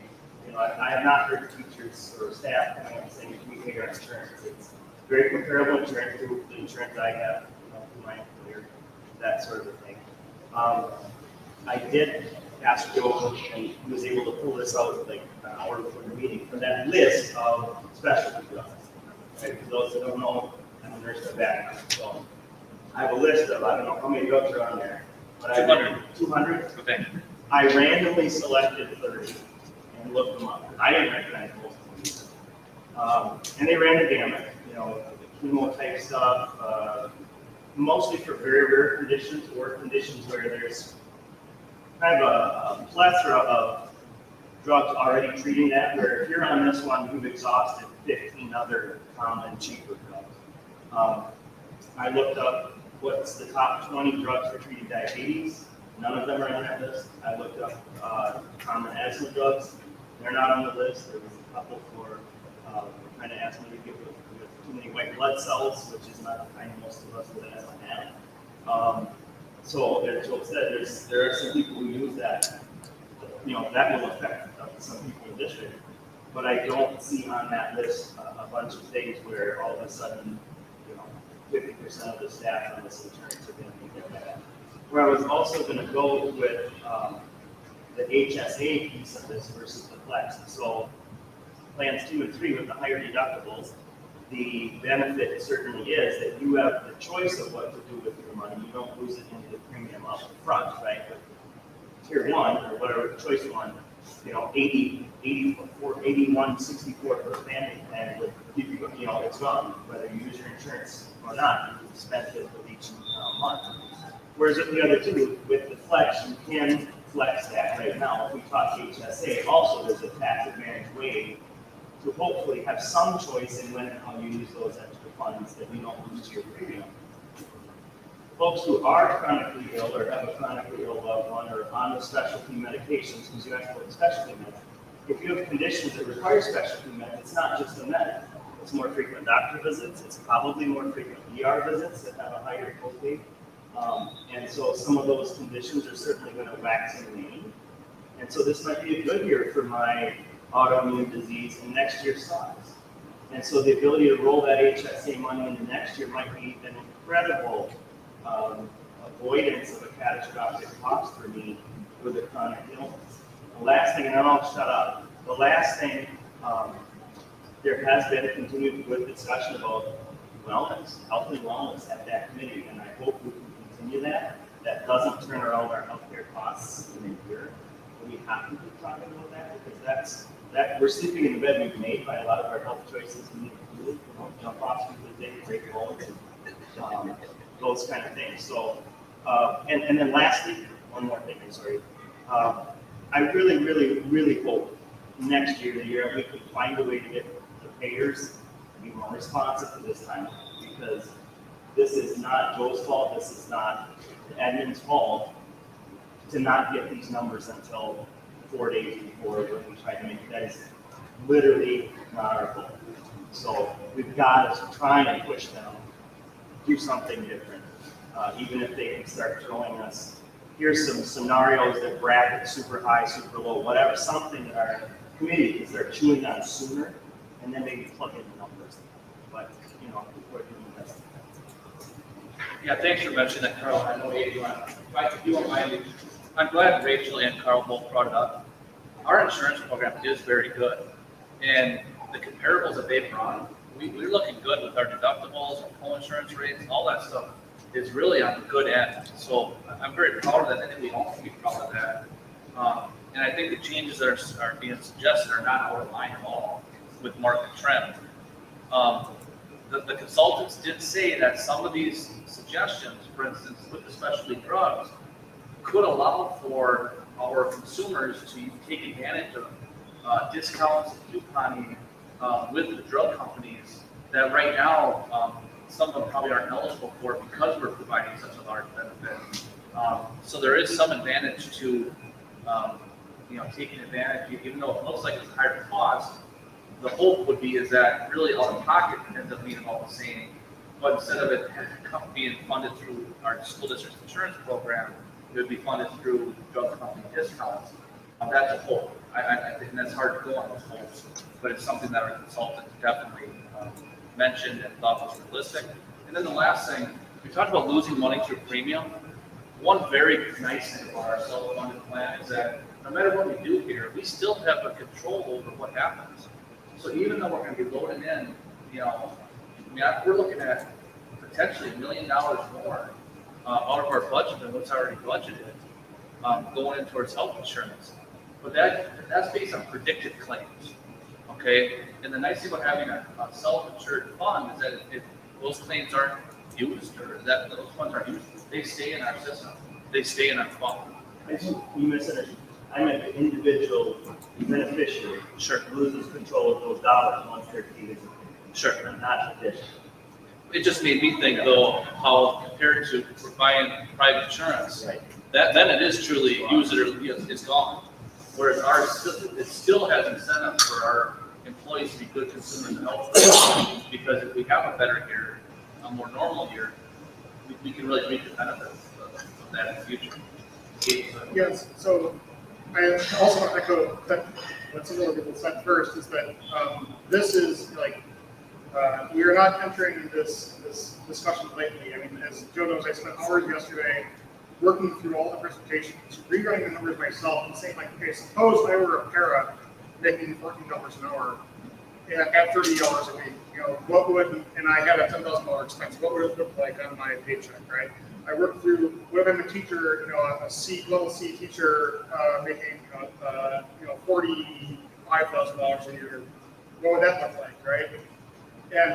I have not heard teachers or staff coming up saying we pay our insurance. It's very comparable insurance to the insurance I have, through my employer, that sort of a thing. I did ask Joe, and he was able to pull this out like an hour before the meeting, for that list of specialty drugs. Right? For those that don't know, I'm a nurse by background, so I have a list of, I don't know how many drugs are on there, but 200. Okay. I randomly selected 30 and looked them up. I didn't recognize most of them. And they ran the gamut, the chemo type stuff, mostly for very rare conditions or conditions where there's kind of a plethora of drugs already treating that, where if you're on this one, you've exhausted 15 other common cheaper drugs. I looked up what's the top 20 drugs for treating diabetes. None of them are on that list. I looked up common asthma drugs. They're not on the list. There was a couple for kind of asthma you get with too many white blood cells, which is not the kind most of us with asthma have. So as Joe said, there are some people who use that. That will affect some people in the district. But I don't see on that list a bunch of things where all of a sudden, 50% of the staff on this insurance are going to be getting that. Where I was also going to go with the HSA piece of this versus the flex. So plans 2 and 3 with the higher deductibles, the benefit certainly is that you have the choice of what to do with your money. You don't lose it into the premium up front, right? But tier 1 or whatever, choice 1, 81, 64 per family plan would give you, it's gone, whether you use your insurance or not, you spend it with each month. Whereas with the other two, with the flex, you can flex that right now. If we talk HSA, also there's a tax advantage way to hopefully have some choice in when and how you use those extra funds that you don't lose to your premium. Folks who are chronically ill or have a chronically ill loved one or on the specialty medications, because you asked about the specialty meds, if you have conditions that require specialty meds, it's not just the med. It's more frequent doctor visits. It's probably more frequent ER visits that have a higher copay. And so some of those conditions are certainly going to wax and wane. And so this might be a good year for my autoimmune disease, and next year sucks. And so the ability to roll that HSA money into next year might be an incredible avoidance of a catastrophic cost for me with a chronic illness. The last thing, and then I'll shut up. The last thing, there has been a continued good discussion about wellness, health and wellness at that committee, and I hope we can continue that. That doesn't turn around our healthcare costs in a year. But we have to keep talking about that because that we're sleeping in the bed we've made by a lot of our health choices. We need to do, jump off stupid things, break bones, those kind of things. So, and then lastly, one more thing, I'm sorry. I really hope next year, the year we could find a way to get the payers to be more responsive to this time, because this is not Joe's fault, this is not the admin's fault to not get these numbers until 4 days before when we try to make it. That is literally not our fault. So we've got to try and push them, do something different, even if they can start throwing us, here's some scenarios that bracket super high, super low, whatever, something that our committee can start chewing on sooner, and then maybe plug in the numbers. But, you know, we're doing the best. Yeah, thanks for mentioning that, Carl. I know if you don't mind, I'm glad Rachel and Carl both brought it up. Our insurance program is very good, and the comparables that they've run, we're looking good with our deductibles, our co-insurance rates, all that stuff is really on the good end. So I'm very proud of that. I think we all can be proud of that. And I think the changes that are being suggested are not out of line at all with market trend. The consultants did say that some of these suggestions, for instance, with the specialty drugs, could allow for our consumers to take advantage of discounts and couponing with the drug companies that right now some of them probably aren't eligible for because we're providing such a large benefit. So there is some advantage to taking advantage, even though it looks like it's higher cost. The hope would be is that really out of pocket ends up being about the same, but instead of it being funded through our school district's insurance program, it would be funded through drug company discounts. That's a hope. I think that's hard to go on those hopes, but it's something that our consultant definitely mentioned and thought was realistic. And then the last thing, we talked about losing money through premium. One very nice thing about our self-funded plan is that no matter what we do here, we still have a control over what happens. So even though we're going to be loading in, we're looking at potentially $1 million more out of our budget than what's already budgeted going in towards health insurance. But that's based on predicted claims, okay? And the nice thing about having a self-insured fund is that if those claims aren't used or that those funds aren't used, they stay in our system. They stay in our fund. I think you misunderstood. I meant the individual beneficiary loses control of those dollars once they're deeded. Sure. Not the dish. It just made me think, though, how compared to buying private insurance, that then it is truly use it or it's gone. Whereas ours, it still has incentive for our employees to be good consumers of health, because if we have a better year, a more normal year, we can really reap the benefits of that in the future. Yes, so I also want to echo that what some other people said first is that this is like, we are not entering this discussion lightly. I mean, as Joe knows, I spent hours yesterday working through all the presentations, rewriting the numbers myself and saying, like, okay, suppose I were a para making $14 an hour at $30 a week, what would, and I had a $10,000 expense, what would it look like on my paycheck, right? I worked through, what if I'm a teacher, a level C teacher making, $45,000 a year, what would that look like, right? And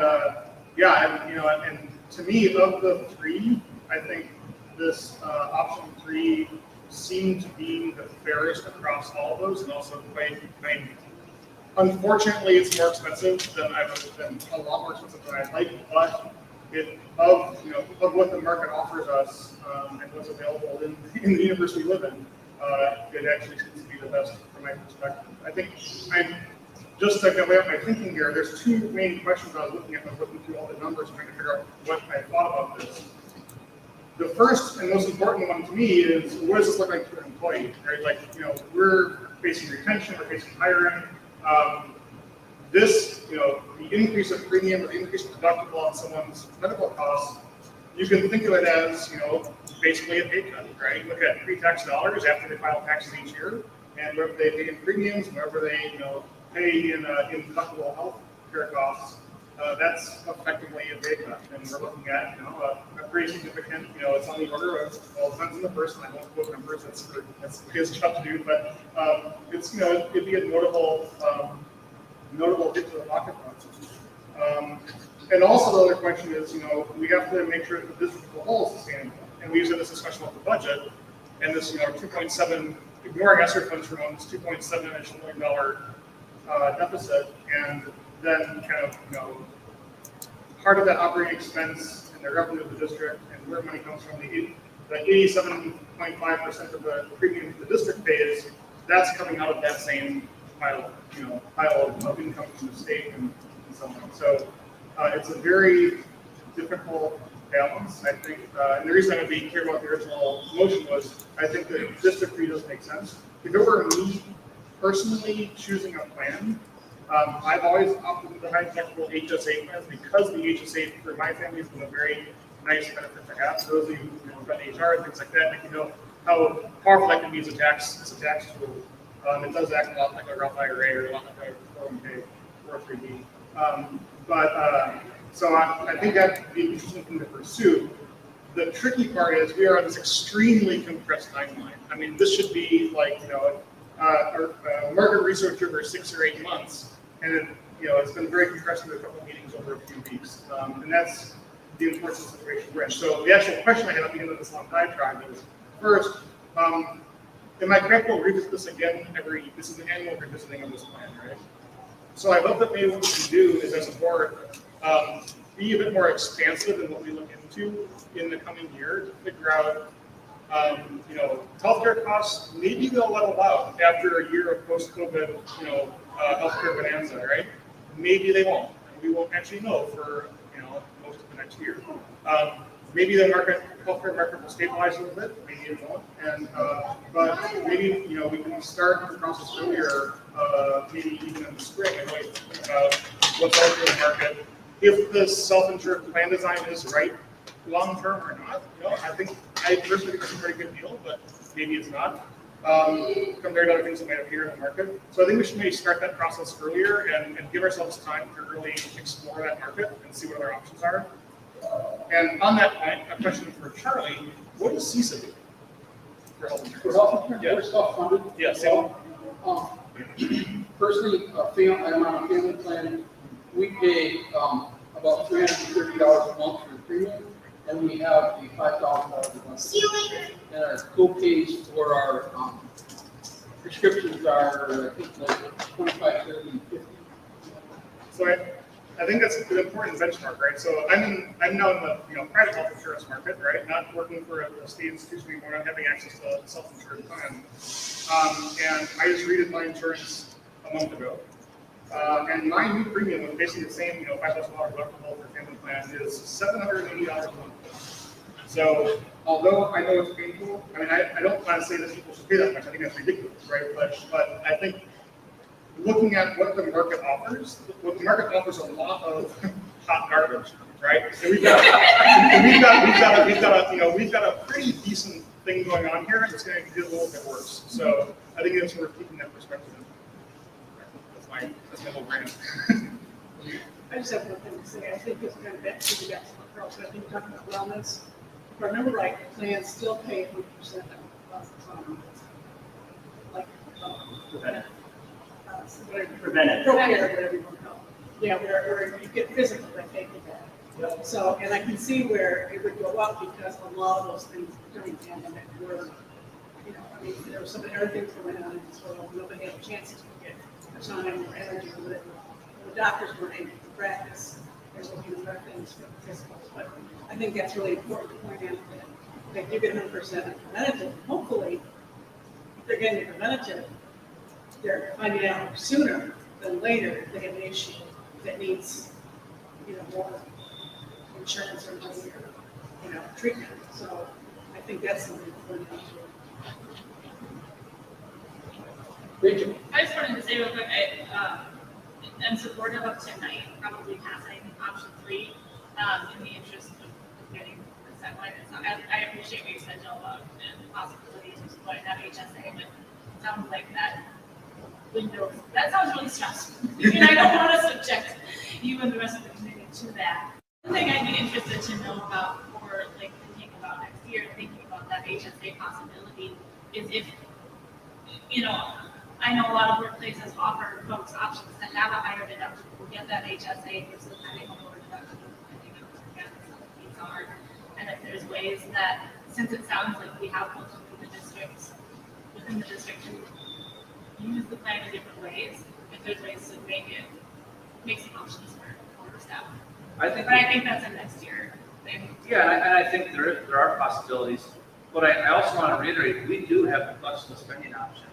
and to me, of the three, I think this option 3 seem to be the fairest across all of those, and also quite, unfortunately, it's more expensive than a lot more expensive than I'd like, but of what the market offers us, and what's available in the universe we live in, it actually seems to be the best from my perspective. I think just to lay out my thinking here, there's two main questions I was looking at when I was looking through all the numbers, trying to figure out what I thought about this. The first and most important one to me is, what does this look like to an employee, right? Like, we're facing retention, we're facing hiring. The increase of premium or the increase of deductible on someone's medical costs, you can think of it as, basically a pay cut, right? You look at pre-tax dollars after they file taxes each year, and whatever they pay in premiums, whatever they, pay in deductible health care costs, that's effectively a pay cut. And we're looking at, a pretty significant, it's on the order of, well, it depends on the person, I won't quote numbers, that's his job to do, but it's, it'd be a notable hit to the pocketbook. And also the other question is, we have to make sure that the district as a whole is sustainable. And we use this discussion about the budget, and this, 2.7, ignoring ESSER funds for moments, $2.7 million deficit, and then kind of, part of that operating expense and the revenue of the district and where money comes from, the 87.5% of the premium the district pays, that's coming out of that same pile of income from the state and so on. So it's a very difficult balance, I think. And the reason I would be clear about the original motion was, I think the district fee does make sense. If it were me personally choosing a plan, I've always opted for the high deductible HSA plans because the HSA for my family has been a very nice benefit to have. Those of you who've done HR and things like that, you know how powerful that can be as a tax tool. It does act a lot like a Roth IRA or a lot like a 401k or 3B. So I think that'd be an interesting thing to pursue. The tricky part is we are on this extremely compressed timeline. I mean, this should be like, market research over 6 or 8 months, and it's been very compressed into a couple of meetings over a few weeks, and that's the unfortunate situation we're in. So the actual question I had at the end of this long diatribe is, first, am I correct to revisit this again this is an annual revisiting of this plan, right? So I hope that maybe what we can do is, as a board, be a bit more expansive in what we look into in the coming year to figure out, healthcare costs, maybe they'll level out after a year of post-COVID, healthcare bonanza, right? Maybe they won't. We won't actually know for, most of the next year. Maybe the healthcare market will stabilize a little bit, maybe it won't. And, but maybe, we can start the process earlier, maybe even in the spring, and really think about what's out there in the market. If the self-insured plan design is right long-term or not, I personally think it's a pretty good deal, but maybe it's not, compared to other things that might appear in the market. So I think we should maybe start that process earlier and give ourselves time to really explore that market and see what our options are. And on that point, a question for Charlie, what does CISA do for health insurance? For health insurance, Yeah. we're self-funded. Yeah, so, Personally, I'm on a family plan. We pay about $330 a month for the premium, and we have a $5,000 a month. And our co-pays for our prescriptions are, I think, like 25, 30, and 50. So I think that's an important benchmark, right? So I'm now in the private health insurance market, right? Not working for a state institution anymore, not having access to a self-insured plan. And I just redid my insurance a month ago. And my new premium was basically the same, $5,000 deductible for family plan is $780 a month. So although I know it's painful, I mean, I don't want to say that people should pay that much. I think that's ridiculous, right? But I think looking at what the market offers, a lot of hot garbage, right? And we've got a pretty decent thing going on here, and it's going to get a little bit worse. So I think it's worth keeping that perspective. That's my whole brand. I just have one thing to say. I think it's kind of back to the guys, I think you're talking about wellness. If I remember right, plans still pay 100% of Preventive. whatever you want to call it. Yeah, where you get physical, they pay for that. Yep. So, and I can see where it would go up because a lot of those things during the pandemic were You know, I mean, there were so many other things going on, and so nobody had a chance to get the time or energy with it. The doctors weren't able to practice, there's looking at other things for the physicals, but I think that's really important to point out that they do get 100% preventative. Hopefully, if they're getting the preventative, they're finding out sooner than later if they have an issue that needs, you know, more insurance or money or, you know, treatment. So I think that's something important to Rachel? I just wanted to say real quick, I am supportive of tonight, probably passing option 3, in the interest of getting the set line. I appreciate what you said, Jill, about the possibilities of going that HSA, but it sounds like that window, that sounds really stressful. And I don't want to subject you and the rest of the community to that. One thing I'd be interested to know about, or like thinking about next year, thinking about that HSA possibility, is if, you know, I know a lot of workplaces offer folks options to have a higher deductible, get that HSA versus having a lower deductible, depending on what some needs are. And if there's ways that, since it sounds like we have folks within the district who use the plan in different ways, if there's ways to make some options for staff. I think. But I think that's a next year thing. Yeah, and I think there are possibilities, but I also want to reiterate, we do have a flexible spending option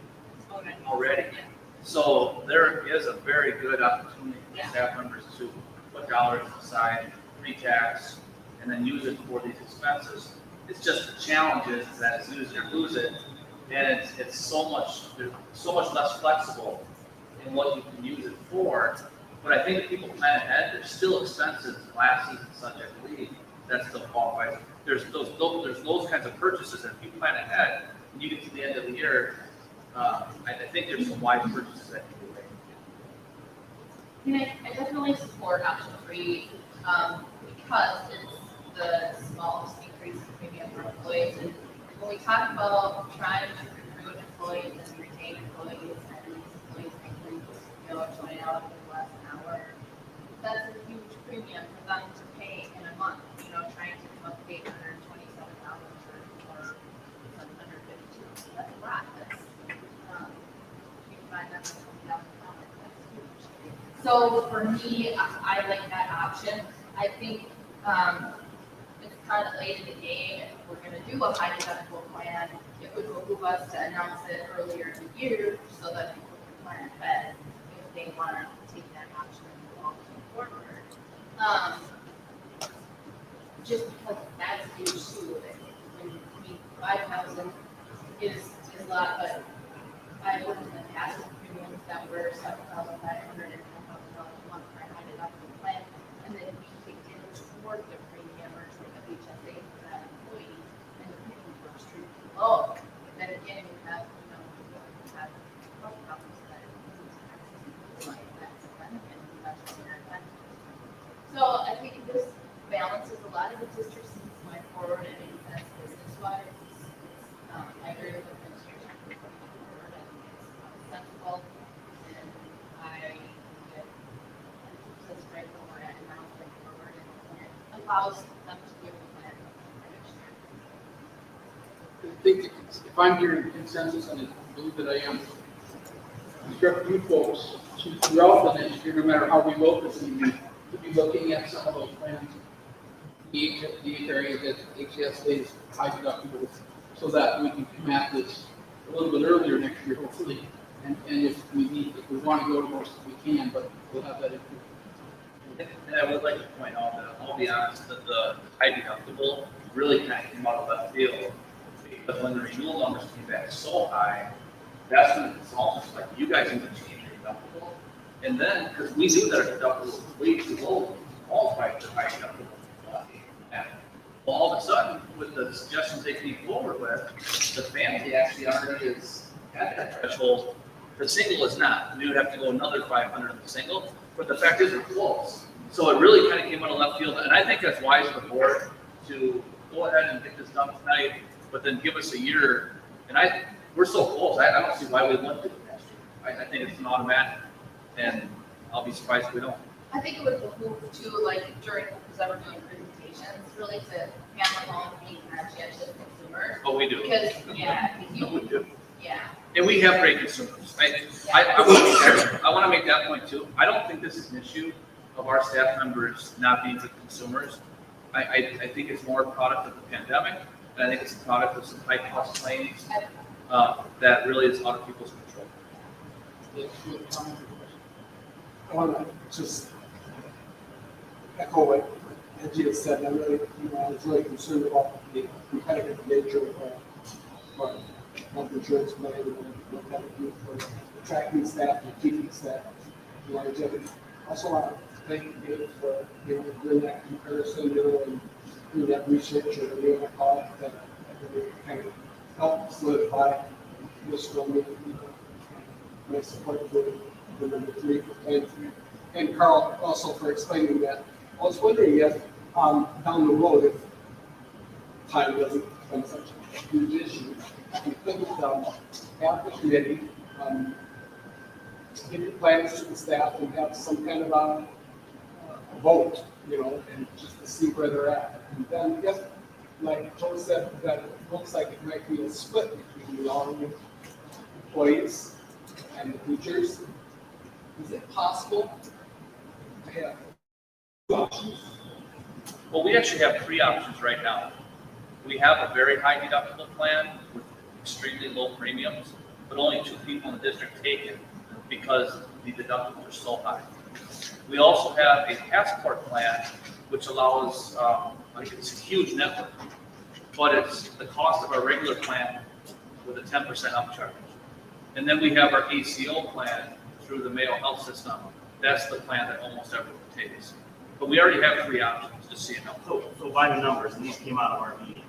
already. Yeah. So there is a very good opportunity for Yeah. staff members to put dollars aside, pre-tax, and then use it for these expenses. It's just the challenge is that it's use it or lose it, and it's so much less flexible in what you can use it for. But I think if people plan ahead, there's still expenses, classes and such, I believe, that still qualifies. There's those kinds of purchases, and if you plan ahead, and you get to the end of the year, I think there's some wise purchases that can be made. I mean, I definitely support option 3, because it's the smallest increase in premium for employees. And when we talk about trying to recruit employees and retain employees, and these employees making, you know, $20 less an hour, that's a huge premium for them to pay in a month. You know, trying to come up with $827 or $752. That's a lot. That's So for me, I like that option. I think it's kind of late in the game. If we're going to do a high deductible plan, it would behoove us to announce it earlier in the year so that people can plan ahead if they want to take that option and go forward. Just because that's huge too. I mean, 5,000 is a lot, but I worked in the past with premiums that were $7,500 and $10,000 a month for a high deductible plan, and then we kicked in toward the premium or toward the HSA for that employee, and the premiums were extremely low. But then again, we have, you know, we have health problems that like that's a benefit, and that's just an advantage. So I think this balances a lot of the districts going forward, and it makes sense business-wise. I agree with the administration. Sensible, and I think it's great for what I now think forward, and it allows them to be able to plan for next year. I think if I'm hearing consensus, and I believe that I am, instruct you folks to throughout the next year, no matter how we vote this evening, to be looking at some of those plans, the areas that HSA is high deductibles, so that we can come at this a little bit earlier next year, hopefully. And if we want to go to most, we can, but we'll have that information. And I would like to point out that I'll be honest, that the high deductible really kind of came out of left field. Because when the renewal numbers came back so high, that's when it's almost like you guys need to change your deductible. And then, because we knew that our deductible was way too low to qualify for high deductible. And well, all of a sudden, with the suggestions they came forward with, the family actually already is at that threshold. The single is not. We would have to go another 500 on the single, but the fact is we're close. So it really kind of came out of left field, and I think that's wise of the board to go ahead and get this done tonight, but then give us a year. And we're so close. I don't see why we wouldn't do it next year. I think it's an automatic, and I'll be surprised if we don't. I think it would behoove too, like during, because I were doing presentations recommendations, really to hammer home being conscientious consumers. Oh, we do. Because, yeah, if No, we you, do. yeah. And we have great consumers. I want to make that point too. I don't think this is an issue of our staff members not being good consumers. I think it's more a product of the pandemic, and I think it's a product of some high cost claims that really is out of people's control. I want to just echo what Angie said. I really, I was really concerned about the competitive nature of health insurance plan and what that would do for attracting staff and keeping staff. Longevity. Also, I thank you for doing that comparison, and doing that research or doing that call that really kind of helped solidify this for me. My support for the number 3. And Carl also for explaining that. I was wondering if down the road, if time doesn't become such a huge issue, you couldn't have the committee give your plans to the staff and have some kind of a vote, and just to see where they're at. And then if, like Joe said, that it looks like it might be a split between the employees and the teachers, is it possible to have 2 options? Well, we actually have 3 options right now. We have a very high deductible plan with extremely low premiums, but only 2 people in the district take it because the deductibles are so high. We also have a passport plan, which allows, it's a huge network, but it's the cost of our regular plan with a 10% upcharge. And then we have our ACO plan through the Mayo Health System. That's the plan that almost everyone takes. But we already have 3 options, just so you know. So by the numbers, and these came out of our meeting,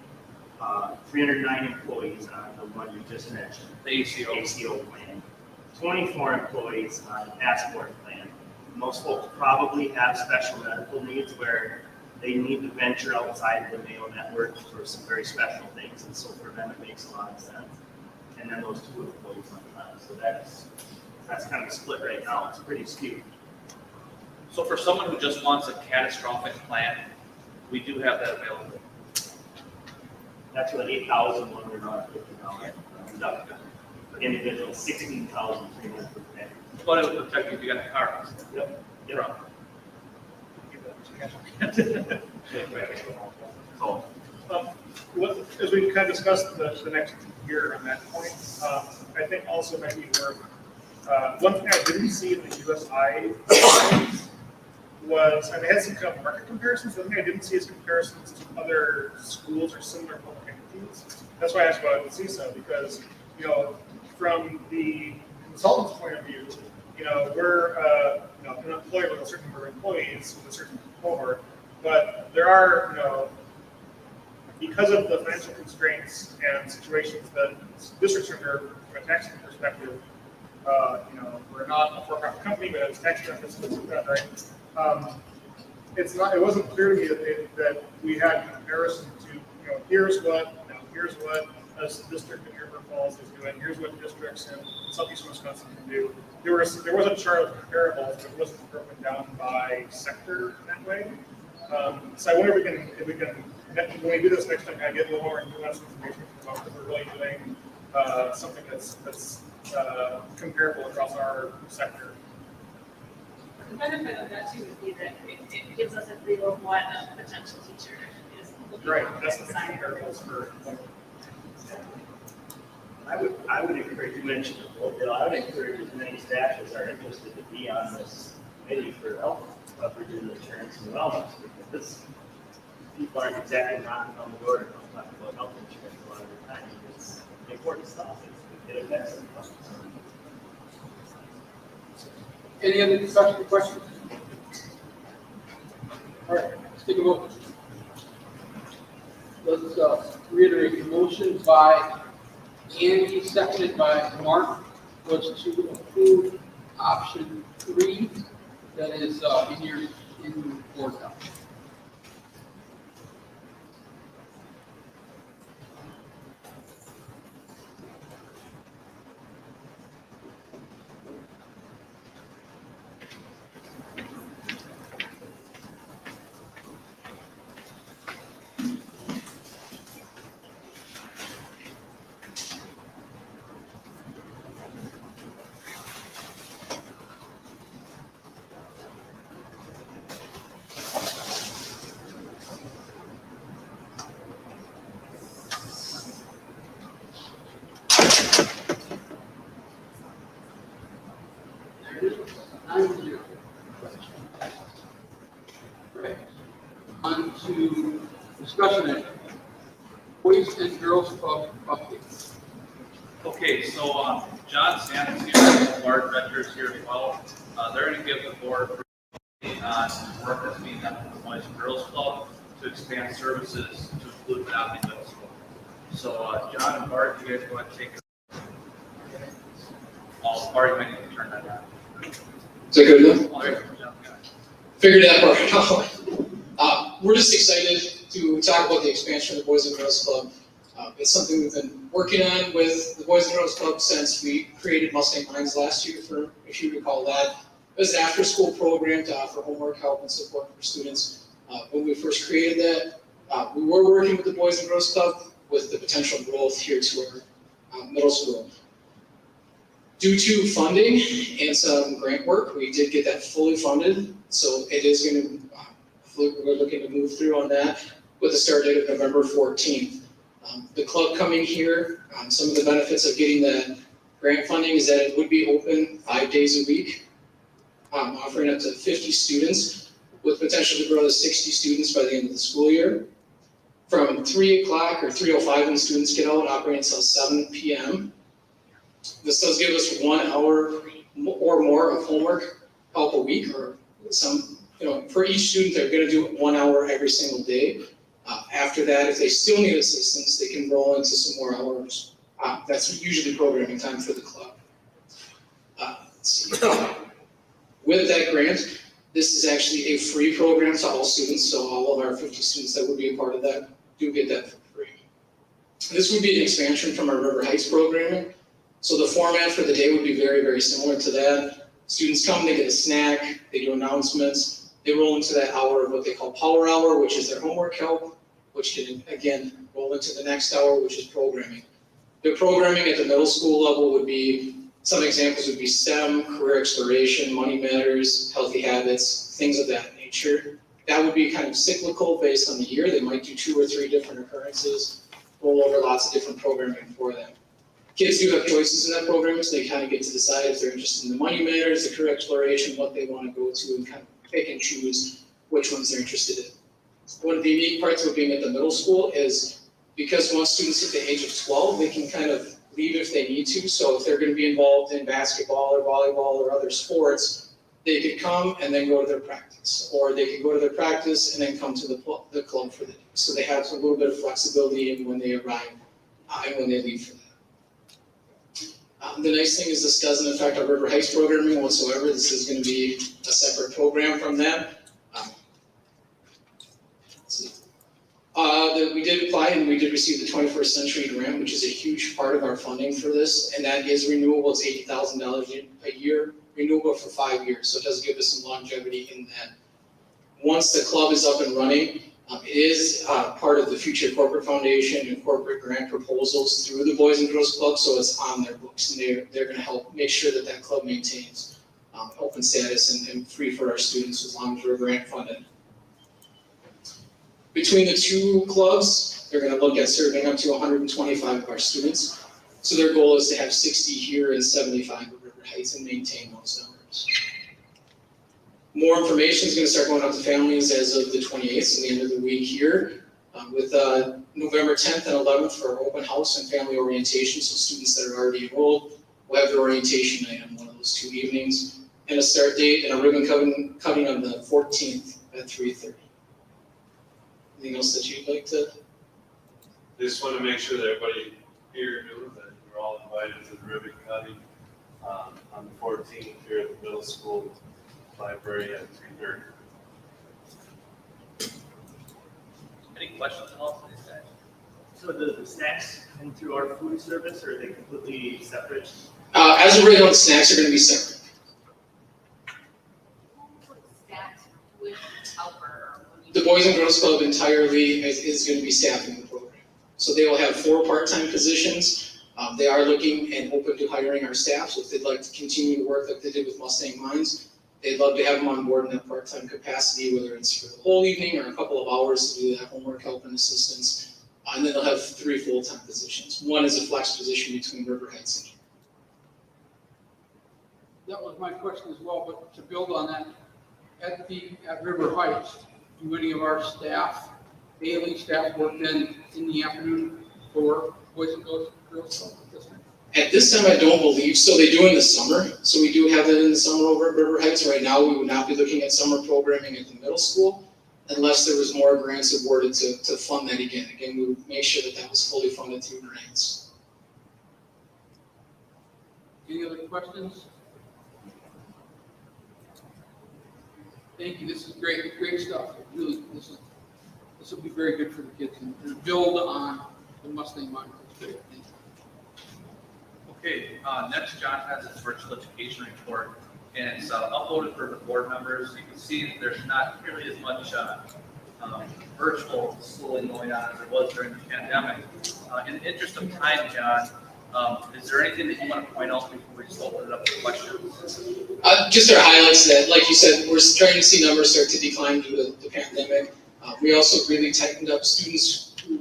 309 employees on the one you just mentioned, The ACO. plan, 24 employees on passport plan. Most folks probably have special medical needs where they need to venture outside the Mayo network for some very special things, and so for them it makes a lot of sense. And then those 2 employees on time. So that's kind of split right now. It's pretty skewed. So for someone who just wants a catastrophic plan, we do have that available. That's what 8,000 when we're not $50 for individuals, 16,300 per day. But it would protect you if you got a car. Yep. So, as we kind of discussed the next year on that point, I think also might be worth, one thing I didn't see in the USI was, they had some kind of market comparisons. The thing I didn't see is comparisons to other schools or similar public entities. That's why I asked about CISA, because, from the consultant's point of view, we're an employer with a certain number of employees with a certain cohort, but there are, because of the financial constraints and situations that districts are under from a tax perspective, we're not a for-profit company, but it's tax benefits, things like that, right? It wasn't clear to me that we had comparison to, here's what a district in River Falls is doing, here's what districts in southeastern Wisconsin can do. There was a chart of comparables, but it wasn't broken down by sector in that way. So I wonder if we can, when we do this next time, kind of get a little more nuanced information about if we're really doing something that's comparable across our sector. The benefit of that too would be that it gives us a feel of what a potential teacher is looking Right, for. that's the comparables for. I would encourage, you mentioned it, Bill, I would encourage as many staff as are interested to be on this committee for health coverage and insurance and wellness, because people aren't exactly knocking on the door to come talk about health insurance a lot of the time. It's important stuff. It affects them. Any other discussion or questions? All right, let's take a vote. Let's reiterate the motion by Andy, seconded by Mark, was to approve option 3 that is in your board doc. 9-0. Right. On to discussion items. Boys and Girls Club updates. Okay, so, John Sanders here, Bart Venture is here as well. They're gonna give the board on work that's being done with the Boys and Girls Club to expand services to include Menomonie Middle School. So, John and Bart, you guys go ahead and take it. Oh, Bart, you might need to turn that on. Is that good enough? Oh, there you go, John, got it. Figured that part out. We're just excited to talk about the expansion of the Boys and Girls Club. It's something we've been working on with the Boys and Girls Club since we created Mustang Minds last year, if you recall that. It was an after-school program to offer homework help and support for students. When we first created that, we were working with the Boys and Girls Club with the potential growth here to our middle school. Due to funding and some grant work, we did get that fully funded, so it is going to, we're looking to move through on that with a start date of November 14th. The club coming here, some of the benefits of getting that grant funding is that it would be open 5 days a week, offering up to 50 students with potential to grow to 60 students by the end of the school year. From 3 o'clock or 3:05 when students get out, operating until 7 p.m. This does give us 1 hour or more of homework help a week, or some, for each student, they're gonna do 1 hour every single day. After that, if they still need assistance, they can roll into some more hours. That's usually programming time for the club. Let's see. With that grant, this is actually a free program to all students, so all of our 50 students that would be a part of that do get that for free. This would be an expansion from our River Heights programming. So the format for the day would be very, very similar to that. Students come, they get a snack, they do announcements, they roll into that hour of what they call power hour, which is their homework help, which can, again, roll into the next hour, which is programming. The programming at the middle school level would be, some examples would be STEM, career exploration, money matters, healthy habits, things of that nature. That would be kind of cyclical based on the year. They might do 2 or 3 different occurrences, roll over lots of different programming for them. Kids do have choices in that program, so they kind of get to decide if they're interested in the money matters, the career exploration, what they want to go to, and kind of pick and choose which ones they're interested in. One of the unique parts of being at the middle school is because once students hit the age of 12, they can kind of leave if they need to. So if they're going to be involved in basketball or volleyball or other sports, they could come and then go to their practice, or they could go to their practice and then come to the club for the day. So they have a little bit of flexibility in when they arrive and when they leave for that. The nice thing is this doesn't affect our River Heights programming whatsoever. This is going to be a separate program from that. We did apply and we did receive the 21st Century Grant, which is a huge part of our funding for this, and that is renewable. It's $80,000 a year, renewable for 5 years, so it does give us some longevity in that. Once the club is up and running, it is part of the Future Corporate Foundation and corporate grant proposals through the Boys and Girls Club, so it's on their books, and they're going to help make sure that that club maintains open status and free for our students as long as we're grant funded. Between the 2 clubs, they're going to look at serving up to 125 of our students. So their goal is to have 60 here and 75 at River Heights and maintain those numbers. More information is going to start going out to families as of the 28th, so the end of the week here, with November 10th and 11th for our open house and family orientation. So students that are already enrolled will have their orientation night on one of those 2 evenings, and a start date and a ribbon cutting on the 14th at 3:30. Anything else that you'd like to? Just want to make sure that everybody here knew that we're all invited to the ribbon cutting on the 14th here at the middle school library at 3:30. Any questions at all for these guys? So the snacks come through our food service, or are they completely separate? As of right now, the snacks are going to be separate. With helper. The Boys and Girls Club entirely is going to be staffing the program. So they will have 4 part-time positions. They are looking and open to hiring our staff, so if they'd like to continue to work like they did with Mustang Minds, they'd love to have them on board in that part-time capacity, whether it's for the whole evening or a couple of hours to do that homework help and assistance. And then they'll have 3 full-time positions. One is a flex position between River Heights and here. That was my question as well, but to build on that, at River Heights, do any of our staff, daily staff work then in the afternoon for Boys and Girls Club District? At this time, I don't believe so. They do in the summer. So we do have that in the summer over at River Heights. Right now, we would not be looking at summer programming at the middle school unless there was more grants awarded to fund that again. Again, we would make sure that that was fully funded through grants. Any other questions? Thank you, this is great stuff. Really, this will be very good for the kids and build on the Mustang model. It's great. Thank you. Okay, next John has his virtual education report, and it's uploaded for the board members. You can see that there's not nearly as much virtual schooling going on as there was during the pandemic. In the interest of time, John, is there anything that you want to point out before we just open it up to questions? Just our highlights that, like you said, we're starting to see numbers start to decline due to the pandemic. We also really tightened up students who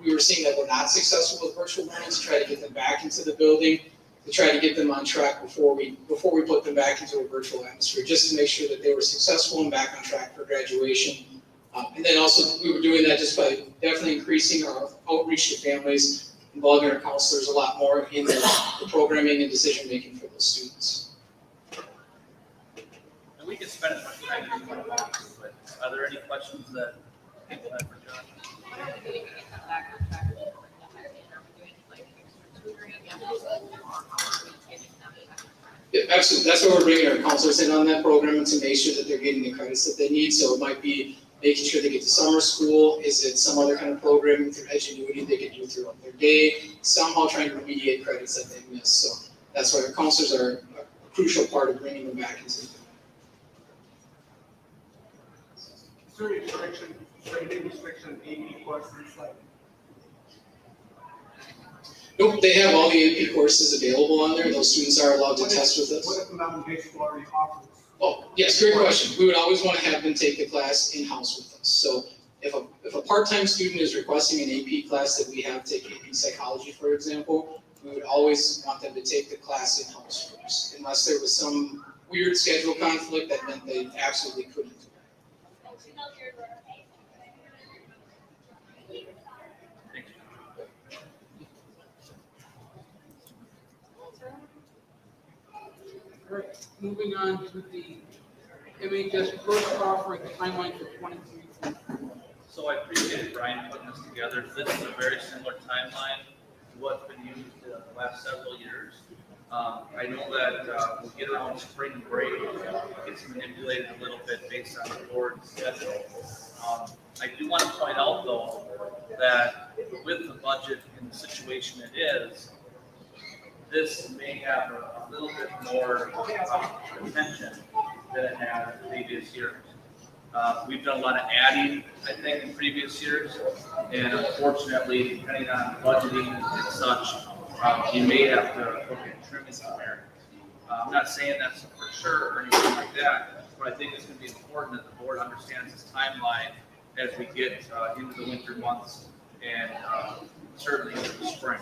we were seeing that were not successful with virtual learning to try to get them back into the building, to try to get them on track before we put them back into a virtual atmosphere, just to make sure that they were successful and back on track for graduation. And then also we were doing that just by definitely increasing our outreach to families, involving our counselors a lot more in the programming and decision making for those students. And we can spend as much time as we want, but are there any questions that people have for John? What are we doing to get them back on track? Are we doing like extra tutoring again, or how are we getting them back on track? Yeah, absolutely. That's why we're bringing our counselors in on that program and to make sure that they're getting the credits that they need. So it might be making sure they get to summer school. Is it some other kind of programming through Edgenuity they can do throughout their day? Somehow trying to remediate credits that they missed. So that's why our counselors are a crucial part of bringing them back into the Is there any restriction, AP courses like? Nope, they have all the AP courses available on there. Those students are allowed to test with us. What if the Mountain High School already offers? Oh, yes, great question. We would always want to have them take the class in-house with us. So if a part-time student is requesting an AP class that we have take AP psychology, for example, we would always want them to take the class in-house first, unless there was some weird schedule conflict that meant they absolutely couldn't. All right, moving on to the MHS first offering timeline for 23. So I appreciate Brian putting this together. This is a very similar timeline to what's been used the last several years. I know that we get around spring break, it gets manipulated a little bit based on the board schedule. I do want to point out though that with the budget in the situation it is, this may have a little bit more attention than it had in previous years. We've done a lot of adding, I think, in previous years, and unfortunately, depending on budgeting and such, you may have to look at trimming some areas. I'm not saying that's for sure or anything like that, but I think it's going to be important that the board understands this timeline as we get into the winter months and certainly into the spring.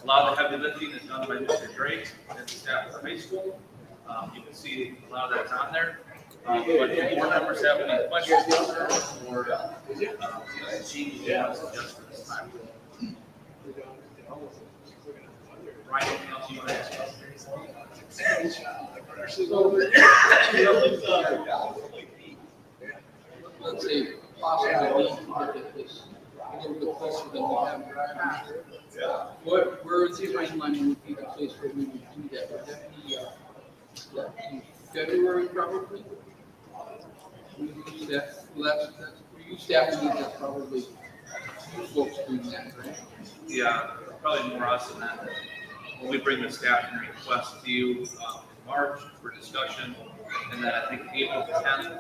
A lot of the heavy lifting is done by Mr. Drake and the staff of the high school. You can see a lot of that's on there. But if board members have any questions or changes you want to suggest for this time? Brian, anything else you want to ask? Let's say possibly we can look at this a little bit closer than we have right. Where is the timeline would be the place where we would do that? Would that be in February probably? For you staff meetings, that's probably you folks doing that, right? Yeah, probably more us than that. When we bring the staffing request to you in March for discussion, and then I think April 10th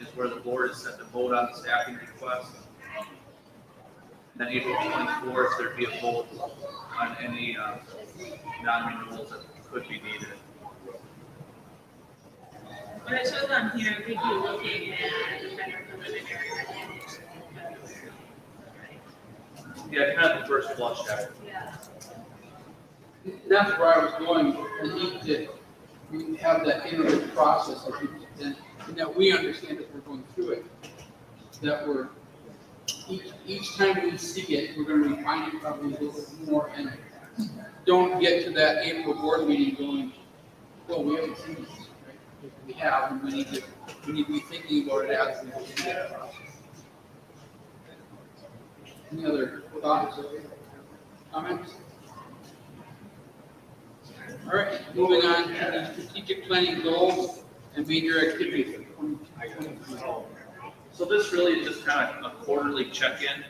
is where the board is set to vote on the staffing request. And then April 24th, there'd be a vote on any non-renewals that could be needed. But it shows on here, we'd be looking at the better preliminary recommendation. Yeah, kind of the first flush at it. Yeah. That's where I was going. The need to we have that iterative process, I think, and that we understand as we're going through it, that we're, each time we see it, we're gonna refine it probably a little bit more, and don't get to that April board meeting going, well, we haven't seen this, right? If we have, and we need to be thinking about it as we go through that process. Any other thoughts or comments? All right, moving on to the strategic planning goals and major activities for 2023. So this really is just kind of a quarterly check-in.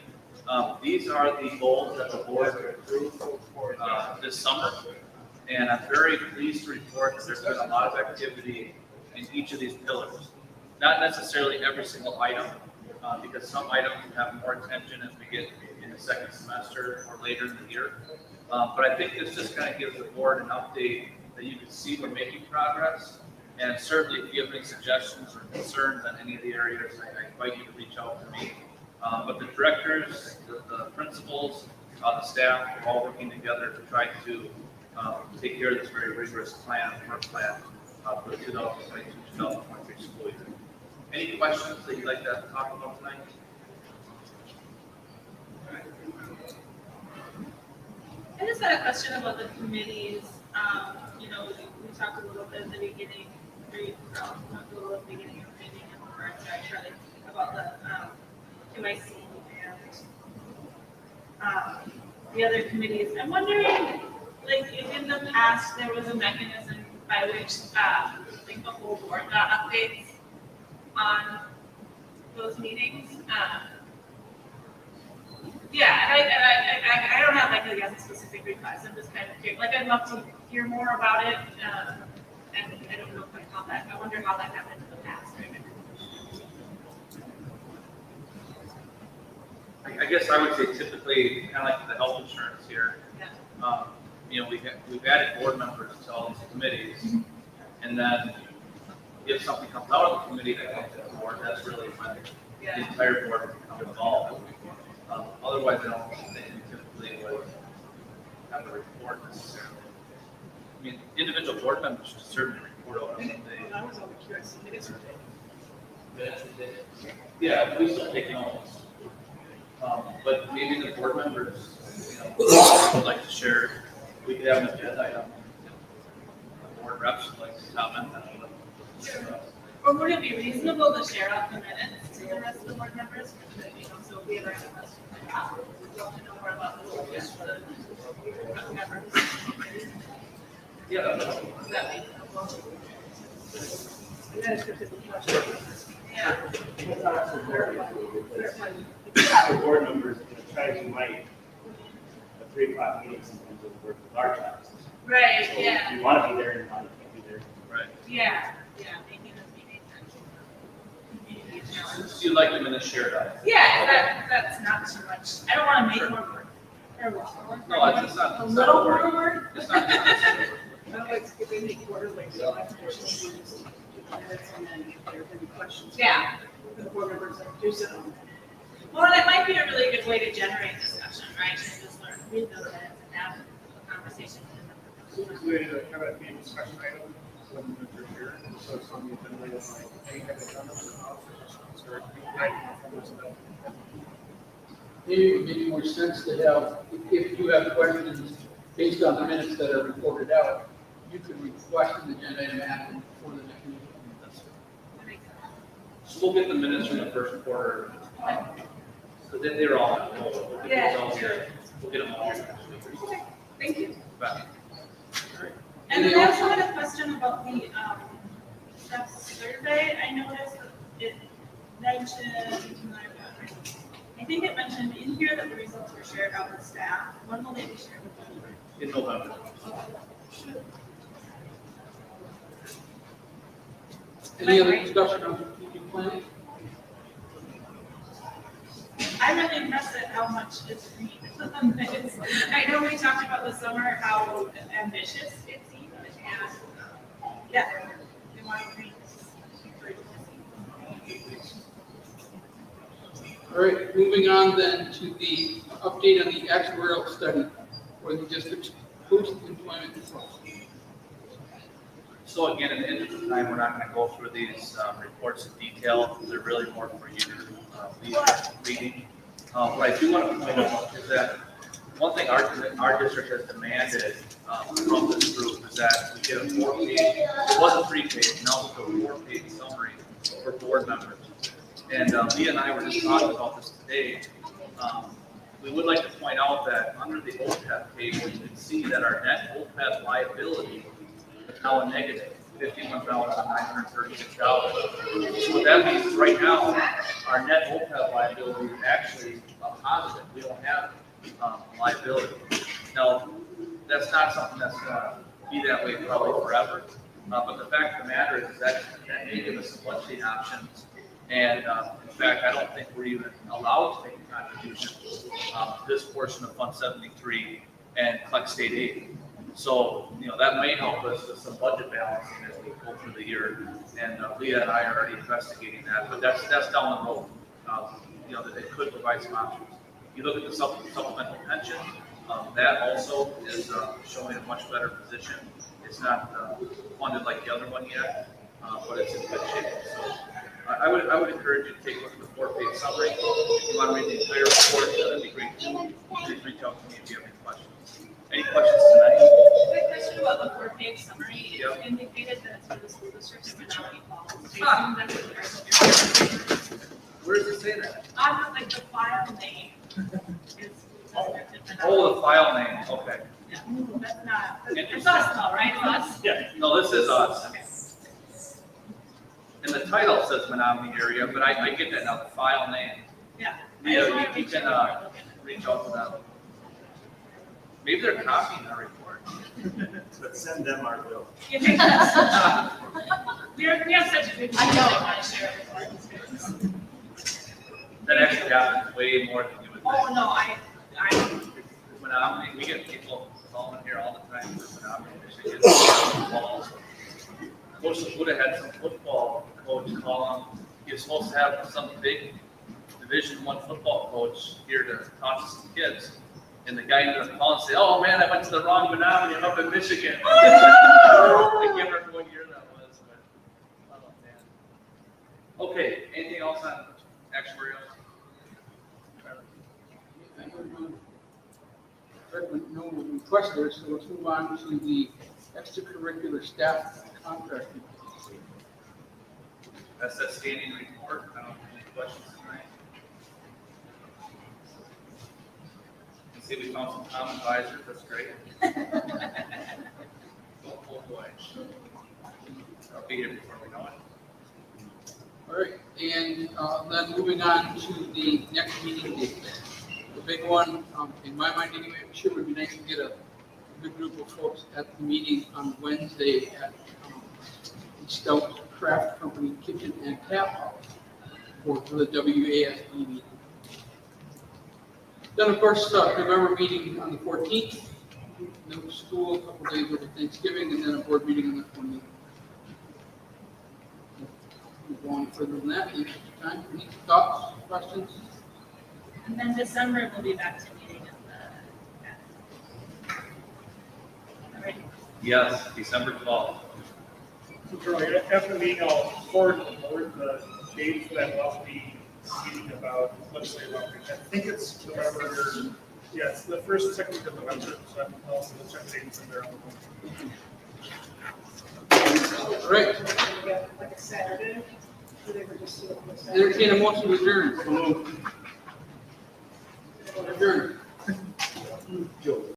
These are the goals that the board approved this summer. And I'm very pleased to report that there's been a lot of activity in each of these pillars. Not necessarily every single item, because some items have more attention as we get in the second semester or later in the year. But I think this just kind of gives the board an update that you can see we're making progress. And certainly if you have any suggestions or concerns on any of the areas, I invite you to reach out to me. But the directors, the principals, the staff are all working together to try to take care of this very rigorous work plan for the 2022-2023 school year. Any questions that you'd like to talk about tonight? I just had a question about the committees. We talked a little bit at the beginning, talked a little at the beginning of the meeting, Charlie, about the QIC and the other committees. I'm wondering, like, if in the past there was a mechanism by which, like, the whole board got updates on those meetings. Yeah, and I don't have like a specific request. I'm just kind of curious. Like, I'd love to hear more about it, and I don't know quite how that. I wonder how that happened in the past. I guess I would say typically, kind of like the health insurance here. Yeah. We've added board members to all these committees, and then if something comes out of the committee that comes to the board, that's really when the entire board becomes involved. Otherwise, I don't think we typically would have a report necessarily. I mean, individual board members should certainly report on something. I was on the QIC minutes today. Yeah, we still take notes. But maybe the board members, would like to share, we could have an agenda item. The board reps would like to comment on it. Or would it be reasonable to share out the minutes to the rest of the board members? So if we ever have a question, we'd love to know more about the rules for the members. Yeah. That makes And then it's a different question. Yeah. The board members are going to try to unite the 3 o'clock meetings sometimes with our jobs. Right, So yeah. if you want to be there, you want to be there. Right. Yeah, making this meeting. So you'd like them in a shared item? Yeah, that's not too much. I don't want to make more work. No, it's not. A it's little not work. more work? It's not. Well, it's, if they make quarterly, so I think there's minutes, and then if there are any questions. Yeah. The board members that do sit on. Well, that might be a really good way to generate discussion, right? To just learn, read those minutes and have a conversation. We have a main discussion item when you're here, so it's on the agenda, it's like, any kind of comments or observations or anything. Maybe it would make more sense to have, if you have questions based on the minutes that are reported out, you could request an agenda item happen before the next meeting. So we'll get the minutes from the first quarter. So they're all. We'll get those all here. We'll get them all. Okay, thank you. Back. And then I also had a question about the staff survey. I noticed that it mentioned, I think it mentioned in here that the results were shared out with staff. When will they be shared with them? In November. Any other discussion on strategic planning? I'm really impressed at how much it's green. I know we talked about this summer how ambitious it seemed, and yeah, we want to green. All right, moving on then to the update on the actuarial study for the district's post-employment. So again, in the interest of time, we're not gonna go through these reports in detail. They're really more for you to leave reading. What I do want to point out is that one thing our district has demanded from this group is that we get a 4-page, it wasn't 3-page, now it's a 4-page summary for board members. And Leah and I were just talking about this today. We would like to point out that under the OPEB page, you can see that our net OPEB liability is now a negative $51,936. So what that means is right now, our net OPEB liability is actually a positive. We don't have liability. Now, that's not something that's gonna be that way probably forever. But the fact of the matter is that may give us some budgeting options. And in fact, I don't think we're even allowed to make a contribution to this portion of Fund 73 and collect state aid. So, that may help us with some budget balancing as we go through the year. And Leah and I are already investigating that, but that's down the road. That it could provide some options. You look at the supplemental pension, that also is showing a much better position. It's not funded like the other one yet, but it's in good shape. So I would encourage you to take a look at the 4-page summary. If you want to read the entire report, that'd be great too. Please reach out to me if you have any questions. Any questions tonight? Quick question about the 4-page summary. It indicated that it's for the school district of Menomonie Falls. I assume that's what they're. Where does it say that? Like the file name is. Oh, the file name, okay. Yeah, that's not, it's us though, right? It's us? Yeah, no, this is us. And the title says Menomonie area, but I get that now, the file name. Yeah. Yeah, you can reach out to them. Maybe they're copying our report. But send them our bill. We have such a good. I want to share reports. That actually happens way more than you would think. Oh, no, Menomonie, we get people calling here all the time for Menomonie, Michigan. Coach Laputa had some football coach call him. He was supposed to have some big Division I football coach here to talk to some kids. And the guy ended up calling and say, "Oh man, I went to the wrong Menomonie. I'm up in Michigan." I can't remember what year that was, but oh man. Okay, anything else on actuarial? No request there, so let's move on to the extracurricular staff contract. That's that standing report. I don't have any questions tonight. You see, we found some common advisors. That's great. Oh boy. I'll be here before we know it. All right, and then moving on to the next meeting date. The big one, in my mind anyway, it sure would be nice to get a good group of folks at the meeting on Wednesday at Stout Craft Company Kitchen and Tap House for the WASD meeting. Then, of course, November meeting on the 14th, no school, a couple days over Thanksgiving, and then a board meeting on the 20th. Move on further than that, in time. Any thoughts, questions? And then December, we'll be back to meeting at the. All right. Yes, December 12th. So Charlie, after the meeting, I'll forward the board the date for that lofty meeting about legislative outreach. I think it's November, yeah, it's the first and second week of November, so I'm also the check dates in there. All right. Like a Saturday, or they were just doing it. Entertain a motion to adjourn. Adjourn.